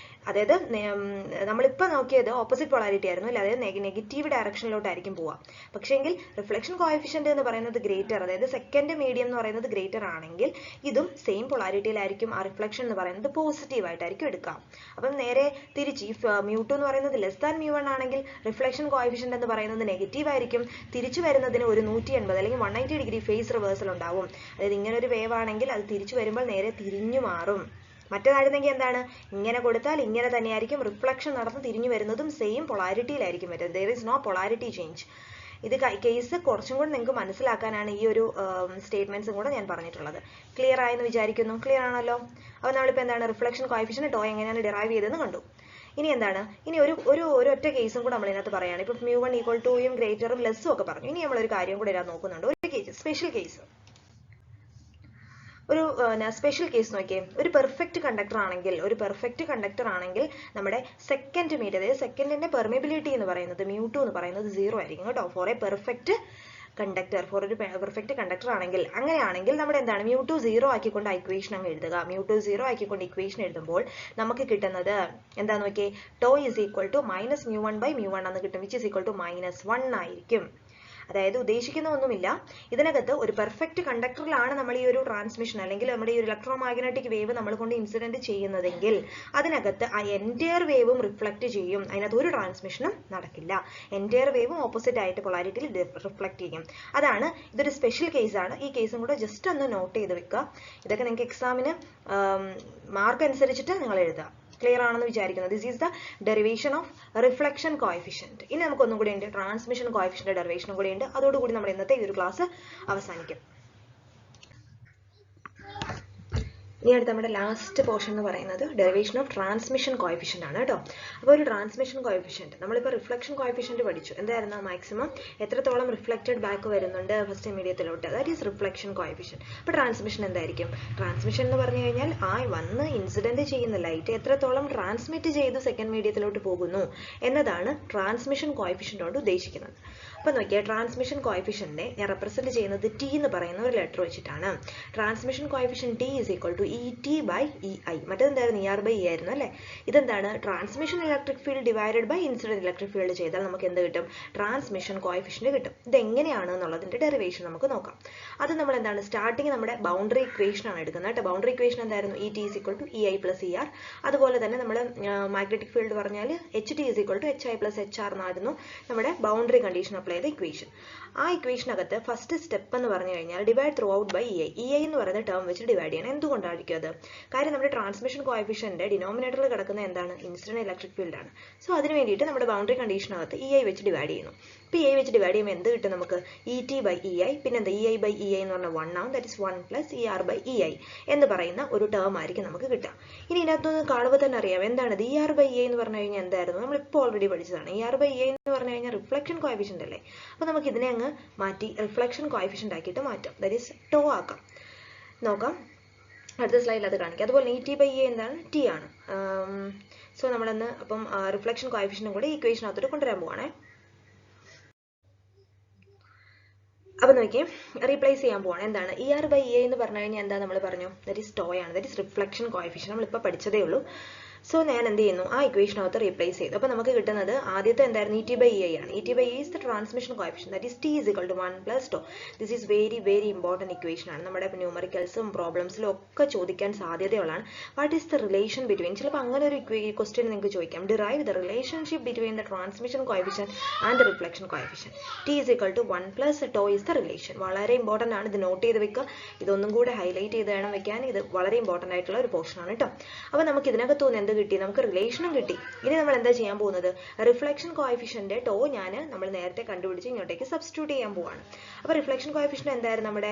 അതായത് നമ്മളിപ്പോൾ നോക്കിയത് ഓപ്പോസിറ്റ് പൊളാരിറ്റി ആയിരുന്നു അല്ലേ, അതായത് നെഗറ്റീവ് ഡയറക്ഷനിലോട്ടായിരിക്കും പോവുക. പക്ഷേങ്കിൽ റിഫ്ലക്ഷൻ കോഎഫിഷ്യന്റ് എന്ന് പറയുന്നത് ഗ്രേറ്റർ, അതായത് സെക്കൻഡ് മീഡിയം എന്ന് പറയുന്നത് ഗ്രേറ്റർ ആണെങ്കിൽ ഇതും സെയിം പൊളാരിറ്റിയിലായിരിക്കും ആ റിഫ്ലക്ഷൻ എന്ന് പറയുന്നത് പോസിറ്റീവ് ആയിട്ടായിരിക്കും എടുക്കാം. അപ്പം നേരെ തിരിച്ച് ഇഫ് μ2 എന്ന് പറയുന്നത് ലെസ് ദാൻ μ1 ആണെങ്കിൽ റിഫ്ലക്ഷൻ കോഎഫിഷ്യന്റ് എന്ന് പറയുന്നത് നെഗറ്റീവ് ആയിരിക്കും. തിരിച്ചു വരുന്നതിന് ഒരു 180 അല്ലെങ്കിൽ 190 ഡിഗ്രി ഫേസ് റിവേഴ്സൽ ഉണ്ടാവും. അതായത് ഇങ്ങനെ ഒരു വേവ് ആണെങ്കിൽ അത് തിരിച്ചു വരുമ്പോൾ നേരെ തിരിഞ്ഞു മാറും. മറ്റേതായിരുന്നെങ്കിൽ എന്താണ്, ഇങ്ങനെ കൊടുത്താൽ ഇങ്ങനെ തന്നെയായിരിക്കും റിഫ്ലക്ഷൻ നടന്ന് തിരിഞ്ഞു വരുന്നതും സെയിം പൊളാരിറ്റിയിലായിരിക്കും വരുന്നത്. There is no polarity change. ഇത് കേസ് കുറച്ചും കൂടെ നിങ്ങൾക്ക് മനസ്സിലാക്കാനാണ് ഈ ഒരു സ്റ്റേറ്റ്മെന്റ്സും കൂടെ ഞാൻ പറഞ്ഞിട്ടുള്ളത്. ക്ലിയർ ആയെന്ന് വിചാരിക്കുന്നു. ക്ലിയർ ആണല്ലോ. അപ്പോൾ നമ്മളിപ്പോൾ എന്താണ് റിഫ്ലക്ഷൻ കോഎഫിഷ്യന്റ് ടോ എങ്ങനെയാണ് ഡിറൈവ് ചെയ്തതെന്ന് കണ്ടു. ഇനി എന്താണ്, ഇനി ഒരൊറ്റ കേസും കൂടെ നമ്മൾ ഇതിനകത്ത് പറയാണ്. ഇപ്പം μ1 = 2 യും ഗ്രേറ്ററും ലെസ്സും ഒക്കെ പറഞ്ഞു. ഇനി നമ്മളൊരു കാര്യം കൂടെ ഇതിനകത്ത് നോക്കുന്നുണ്ട്. ഒരു കേസ്, സ്പെഷ്യൽ കേസ്. ഒരു സ്പെഷ്യൽ കേസ് നോക്കിയേ. ഒരു പെർഫെക്റ്റ് കണ്ടക്ടർ ആണെങ്കിൽ നമ്മുടെ സെക്കൻഡ് മീറ്റർ, അതായത് സെക്കൻഡിന്റെ പെർമിബിലിറ്റി എന്ന് പറയുന്നത് μ2 എന്ന് പറയുന്നത് 0 ആയിരിക്കും കേട്ടോ. ഫോർ ഒരു പെർഫെക്റ്റ് കണ്ടക്ടർ ആണെങ്കിൽ, അങ്ങനെയാണെങ്കിൽ നമ്മുടെ എന്താണ് μ2 0 ആക്കിക്കൊണ്ട് ഇക്വേഷൻ അങ്ങ് എഴുതുക. μ2 0 ആക്കിക്കൊണ്ട് ഇക്വേഷൻ എഴുതുമ്പോൾ നമുക്ക് കിട്ടുന്നത് എന്താന്ന് നോക്കിയേ, ടോ ഈസ് ഈക്വൽ ടു -μ1/μ1 എന്ന് കിട്ടും, വിച്ച് ഈസ് ഈക്വൽ ടു -1 ആയിരിക്കും. അതായത് ഉദ്ദേശിക്കുന്ന ഒന്നുമില്ല, ഇതിനകത്ത് ഒരു പെർഫെക്റ്റ് കണ്ടക്ടറിലാണ് നമ്മൾ ഈ ഒരു ട്രാൻസ്മിഷൻ അല്ലെങ്കിൽ നമ്മുടെ ഈ ഒരു ഇലക്ട്രോമാഗ്നറ്റിക് വേവ് നമ്മൾ കൊണ്ട് ഇൻസിഡന്റ് ചെയ്യുന്നതെങ്കിൽ അതിനകത്ത് ആ എൻറ്റയർ വേവും റിഫ്ലക്ട് ചെയ്യും. അതിനകത്ത് ഒരു ട്രാൻസ്മിഷനും നടക്കില്ല. എൻറ്റയർ വേവും ഓപ്പോസിറ്റ് ആയിട്ട് പൊളാരിറ്റിയിൽ റിഫ്ലക്ട് ചെയ്യും. അതാണ്, ഇതൊരു സ്പെഷ്യൽ കേസാണ്. ഈ കേസും കൂടെ ജസ്റ്റ് ഒന്ന് നോട്ട് ചെയ്ത് വെക്കുക. ഇതൊക്കെ നിങ്ങൾക്ക് എക്സാമിന് മാർക്ക് അനുസരിച്ചിട്ട് നിങ്ങൾ എഴുതുക. ക്ലിയർ ആണെന്ന് വിചാരിക്കുന്നു. This is the derivation of reflection coefficient. ഇനി നമുക്ക് ഒന്നും കൂടി ഉണ്ട്, ട്രാൻസ്മിഷൻ കോഎഫിഷ്യന്റ് ഡെറിവേഷനും കൂടി ഉണ്ട്. അതോടുകൂടി നമ്മൾ ഇന്നത്തെ ഈ ഒരു ക്ലാസ് അവസാനിക്കും. ഇനി അടുത്ത നമ്മുടെ ലാസ്റ്റ് പോർഷൻ എന്ന് പറയുന്നത് ഡെറിവേഷൻ ഓഫ് ട്രാൻസ്മിഷൻ കോഎഫിഷ്യന്റ് ആണ് കേട്ടോ. അപ്പോൾ ഒരു ട്രാൻസ്മിഷൻ കോഎഫിഷ്യന്റ്, നമ്മളിപ്പോൾ റിഫ്ലക്ഷൻ കോഎഫിഷ്യന്റ് പഠിച്ചു. എന്തായിരുന്നു, മാക്സിമം എത്രത്തോളം റിഫ്ലക്റ്റഡ് ബാക്ക് വരുന്നുണ്ട് ഫസ്റ്റ് മീഡിയത്തിലോട്ട്, ദാറ്റ് ഈസ് റിഫ്ലക്ഷൻ കോഎഫിഷ്യന്റ്. അപ്പോൾ ട്രാൻസ്മിഷൻ എന്തായിരിക്കും? ട്രാൻസ്മിഷൻ എന്ന് പറഞ്ഞു കഴിഞ്ഞാൽ ആ വന്ന് ഇൻസിഡന്റ് ചെയ്യുന്ന ലൈറ്റ് എത്രത്തോളം ട്രാൻസ്മിറ്റ് ചെയ്ത് സെക്കൻഡ് മീഡിയത്തിലോട്ട് പോകുന്നു എന്നതാണ് ട്രാൻസ്മിഷൻ കോഎഫിഷ്യന്റ് കൊണ്ട് ഉദ്ദേശിക്കുന്നത്. അപ്പോൾ നോക്കിയാൽ ട്രാൻസ്മിഷൻ കോഎഫിഷ്യന്റിനെ ഞാൻ റെപ്രസെന്റ് ചെയ്യുന്നത് ടി എന്ന് പറയുന്ന ഒരു ലെറ്റർ വെച്ചിട്ടാണ്. Transmission coefficient T is equal to ET/EI. മറ്റേതെന്തായിരുന്നു, ER/E ആയിരുന്നു അല്ലേ. ഇതെന്താണ്, transmission electric field divided by incident electric field ചെയ്താൽ നമുക്ക് എന്ത് കിട്ടും, ട്രാൻസ്മിഷൻ കോഎഫിഷ്യന്റ് കിട്ടും. ഇത് എങ്ങനെയാണ് എന്നുള്ളതിന്റെ ഡെറിവേഷൻ നമുക്ക് നോക്കാം. അത് നമ്മൾ എന്താണ്, സ്റ്റാർട്ടിങ് നമ്മുടെ ബൗണ്ടറി ഇക്വേഷൻ ആണ് എടുക്കുന്നത് കേട്ടോ. ബൗണ്ടറി ഇക്വേഷൻ എന്തായിരുന്നു, ET = EI + ER. അതുപോലെ തന്നെ നമ്മൾ മാഗ്നറ്റിക് ഫീൽഡ് പറഞ്ഞാൽ HT = HI + HR എന്നായിരുന്നു നമ്മുടെ ബൗണ്ടറി കണ്ടീഷൻ അപ്ലൈ ചെയ്ത ഇക്വേഷൻ. ആ ഇക്വേഷനകത്ത് ഫസ്റ്റ് സ്റ്റെപ്പ് എന്ന് പറഞ്ഞു കഴിഞ്ഞാൽ divide throughout by EI. EI എന്ന് പറയുന്ന ടേം വെച്ച് ഡിവൈഡ് ചെയ്യണം. എന്തുകൊണ്ടായിരിക്കും അത്? കാര്യം നമ്മുടെ ട്രാൻസ്മിഷൻ കോഎഫിഷ്യന്റ് ഡിനോമിനേറ്ററിൽ കിടക്കുന്ന എന്താണ്, ഇൻസിഡന്റ് ഇലക്ട്രിക് ഫീൽഡ് ആണ്. സോ അതിന് വേണ്ടിയിട്ട് നമ്മുടെ ബൗണ്ടറി കണ്ടീഷനകത്ത് EI വെച്ച് ഡിവൈഡ് ചെയ്യുന്നു. ഇപ്പോൾ EI വെച്ച് ഡിവൈഡ് ചെയ്യുമ്പോൾ എന്ത് കിട്ടും നമുക്ക്, ET/EI, പിന്നെ എന്താ EI/EI എന്ന് പറഞ്ഞാൽ 1 ആവും. ദാറ്റ് ഇസ് 1 + ER/EI എന്ന് പറയുന്ന ഒരു ടേം ആയിരിക്കും നമുക്ക് കിട്ടുക. ഇനി ഇതിനകത്തൊന്ന് കാണുമ്പോൾ തന്നെ അറിയാം എന്താണ് ER/EI എന്ന് പറഞ്ഞു കഴിഞ്ഞാൽ എന്തായിരുന്നു, നമ്മളിപ്പോൾ ഓൾറെഡി പഠിച്ചതാണ്. ER/EI എന്ന് പറഞ്ഞു കഴിഞ്ഞാൽ റിഫ്ലക്ഷൻ കോഎഫിഷ്യന്റ് അല്ലേ. അപ്പോൾ നമുക്ക് ഇതിനെ അങ്ങ് മാറ്റി റിഫ്ലക്ഷൻ കോഎഫിഷ്യന്റ് ആക്കിയിട്ട് മാറ്റാം. ദാറ്റ് ഈസ് ടോ ആക്കാം. നോക്കാം അടുത്ത സ്ലൈഡിൽ അത് കാണിക്കാം. അതുപോലെ ET/EI എന്താണ്, ടി ആണ്. സോ നമ്മളന്ന് അപ്പം റിഫ്ലക്ഷൻ കോഎഫിഷ്യന്റും കൂടി ഇക്വേഷനകത്തോട്ട് കൊണ്ടുവരാൻ പോവാണേ. അപ്പോൾ നോക്കി റീപ്ലേസ് ചെയ്യാൻ പോവാണ്. എന്താണ് ER/EI എന്ന് പറഞ്ഞു കഴിഞ്ഞാൽ എന്താ നമ്മൾ പറഞ്ഞു, ദാറ്റ് ഈസ് ടോ ആണ്. That is reflection coefficient. നമ്മളിപ്പോൾ പഠിച്ചതേ ഉള്ളൂ. സോ ഞാൻ എന്ത് ചെയ്യുന്നു, ആ ഇക്വേഷനകത്ത് റീപ്ലേസ് ചെയ്തു. അപ്പോൾ നമുക്ക് കിട്ടുന്നത് ആദ്യത്തെ എന്തായിരുന്നു, ET/EI ആണ്. ET/EI is the transmission coefficient, that is T = 1 + τ. This is very important equation ആണ്. നമ്മുടെ ന്യൂമറിക്കൽസും പ്രോബ്ലംസിലും ഒക്കെ ചോദിക്കാൻ സാധ്യതയുള്ളതാണ്. What is the relation between, ചിലപ്പോൾ അങ്ങനെ ഒരു ക്വസ്റ്റ്യൻ നിങ്ങൾക്ക് ചോദിക്കാം, derive the relationship between the transmission coefficient and the reflection coefficient. T = 1 + τ is the relation. വളരെ ഇമ്പോർട്ടൻ്റ് ആണ്. ഇത് നോട്ട് ചെയ്ത് വെക്കുക. ഇതൊന്നും കൂടെ ഹൈലൈറ്റ് ചെയ്ത് വേണം വെക്കാൻ. ഇത് വളരെ ഇമ്പോർട്ടൻ്റ് ആയിട്ടുള്ള ഒരു പോർഷൻ ആണ് കേട്ടോ. അപ്പോൾ നമുക്ക് ഇതിനകത്ത് എന്ത് കിട്ടി, നമുക്ക് റിലേഷനും കിട്ടി. ഇനി നമ്മൾ എന്താ ചെയ്യാൻ പോകുന്നത്, റിഫ്ലക്ഷൻ കോഎഫിഷ്യന്റ് ടോ നമ്മൾ നേരത്തെ കണ്ടുപിടിച്ച് ഇങ്ങോട്ടേക്ക് സബ്സ്റ്റിറ്റ്യൂട്ട് ചെയ്യാൻ പോവാണ്. അപ്പോൾ റിഫ്ലക്ഷൻ കോഎഫിഷ്യന്റ് എന്തായിരുന്നു, നമ്മുടെ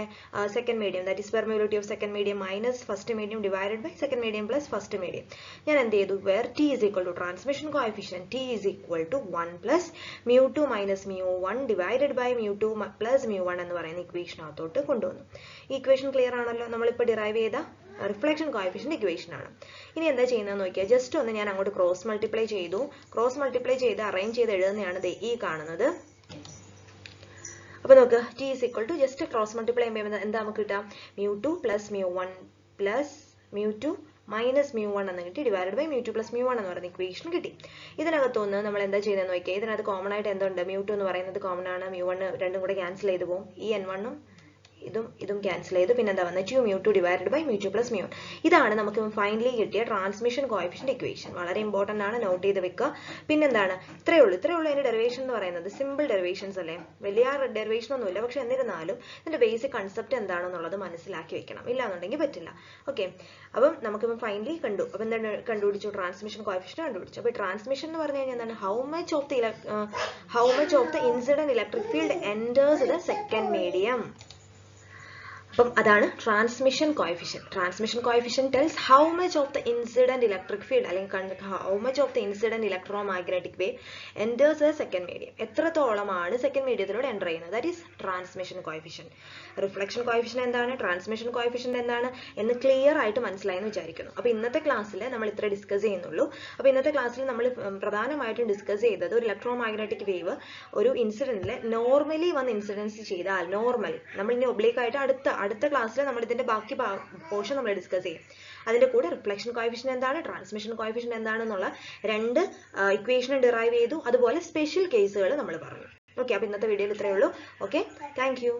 second medium, that is permeability of second medium minus first medium divided by second medium plus first medium. ഞാൻ എന്ത് ചെയ്തു, where T = transmission coefficient T = 1 + μ2 - μ1 divided by μ2 + μ1 എന്ന് പറയുന്ന ഇക്വേഷനകത്തോട്ട് കൊണ്ടുവന്നു. ഈ ഇക്വേഷൻ ക്ലിയർ ആണല്ലോ. നമ്മളിപ്പോൾ ഡിറൈവ് ചെയ്ത റിഫ്ലക്ഷൻ കോഎഫിഷ്യന്റ് ഇക്വേഷൻ ആണ്. ഇനി എന്താ ചെയ്യുന്നതെന്ന് നോക്കിയാൽ ജസ്റ്റ് ഒന്ന് ഞാൻ അങ്ങോട്ട് ക്രോസ് മൾട്ടിപ്ലൈ ചെയ്തു. ക്രോസ് മൾട്ടിപ്ലൈ ചെയ്ത് അറേഞ്ച് ചെയ്ത് എഴുതുന്നതാണ് ഈ കാണുന്നത്. അപ്പോൾ നോക്ക്, T = ജസ്റ്റ് ക്രോസ് മൾട്ടിപ്ലൈ ചെയ്യുമ്പോൾ എന്താ നമുക്ക് കിട്ടാം, μ2 + μ1 + μ2 - μ1 എന്ന് കിട്ടി, ഡിവൈഡഡ് ബൈ μ2 + μ1 എന്ന് പറയുന്ന ഇക്വേഷൻ കിട്ടി. ഇതിനകത്തൊന്ന് നമ്മൾ എന്താ ചെയ്തതെന്ന് നോക്കിയാൽ ഇതിനകത്ത് കോമൺ ആയിട്ട് എന്തുണ്ട്, μ2 എന്ന് പറയുന്നത് കോമൺ ആണ്. μ1 രണ്ടും കൂടെ ക്യാൻസൽ ചെയ്ത് പോകും. ഈ N1 ഉം ഇതും ക്യാൻസൽ ചെയ്തു. പിന്നെ എന്താ വന്നത് 2 mu 2 divided by mu 2 plus mu 1. ഇതാണ് നമുക്ക് ഫൈനലി കിട്ടിയ ട്രാൻസ്മിഷൻ കോഎഫിഷ്യന്റ് ഇക്വേഷൻ. വളരെ ഇമ്പോർട്ടന്റ് ആണ്, നോട്ട് ചെയ്ത് വെക്കുക. പിന്നെന്താണ് ഇത്രയേ ഉള്ളൂ അതിന്റെ ഡെറിവേഷൻ എന്ന് പറയുന്നത്. സിമ്പിൾ ഡെറിവേഷൻസ് അല്ലേ, വലിയ ഡെറിവേഷൻ ഒന്നുമില്ല. പക്ഷെ എന്നിരുന്നാലും ഇതിന്റെ ബേസിക് കൺസെപ്റ്റ് എന്താണെന്നുള്ളത് മനസ്സിലാക്കി വെക്കണം, ഇല്ലാന്നുണ്ടെങ്കിൽ പറ്റില്ല. ഓക്കെ, അപ്പം നമുക്കിപ്പം ഫൈനലി കണ്ടു. അപ്പം എന്താണ് കണ്ടുപിടിച്ചു? ട്രാൻസ്മിഷൻ കോഎഫിഷ്യന്റ് കണ്ടുപിടിച്ചു. അപ്പോൾ ട്രാൻസ്മിഷൻ എന്ന് പറഞ്ഞു കഴിഞ്ഞാൽ എന്താണ്? How much of the incident electric field enters the second medium. അപ്പം അതാണ് transmission coefficient. Transmission coefficient tells how much of the incident electric field അല്ലെങ്കിൽ how much of the incident electromagnetic wave enters the second medium. എത്രത്തോളമാണ് second മീഡിയത്തിലൂടെ enter ചെയ്യുന്നത്, that is transmission coefficient. Reflection coefficient എന്താണ്, transmission coefficient എന്താണ് എന്ന് clear ആയിട്ട് മനസ്സിലായെന്ന് വിചാരിക്കുന്നു. അപ്പോൾ ഇന്നത്തെ ക്ലാസ്സിൽ നമ്മൾ ഇത്ര ഡിസ്കസ് ചെയ്യുന്നുള്ളൂ. അപ്പോൾ ഇന്നത്തെ ക്ലാസ്സിൽ നമ്മൾ പ്രധാനമായിട്ടും ഡിസ്കസ് ചെയ്തത് ഒരു ഇലക്ട്രോമാഗ്നറ്റിക് വേവ് ഒരു ഇൻസിഡന്റിൽ നോർമലി വന്ന് ഇൻസിഡൻസ് ചെയ്താൽ, നോർമൽ നമ്മൾ ഇനി ഒബ്ലിക് ആയിട്ട് അടുത്ത ക്ലാസ്സിൽ നമ്മൾ ഇതിന്റെ ബാക്കി പോർഷൻ നമ്മൾ ഡിസ്കസ് ചെയ്യും. അതിന്റെ കൂടെ റിഫ്ലക്ഷൻ കോഎഫിഷ്യന്റ് എന്താണ്, ട്രാൻസ്മിഷൻ കോഎഫിഷ്യന്റ് എന്താണെന്നുള്ള രണ്ട് ഇക്വേഷൻ ഡിറൈവ് ചെയ്തു. അതുപോലെ സ്പെഷ്യൽ കേസുകൾ നമ്മൾ പറഞ്ഞു. ഓക്കെ, അപ്പോൾ ഇന്നത്തെ വീഡിയോയിൽ ഇത്രയേ ഉള്ളൂ. Okay, thank you.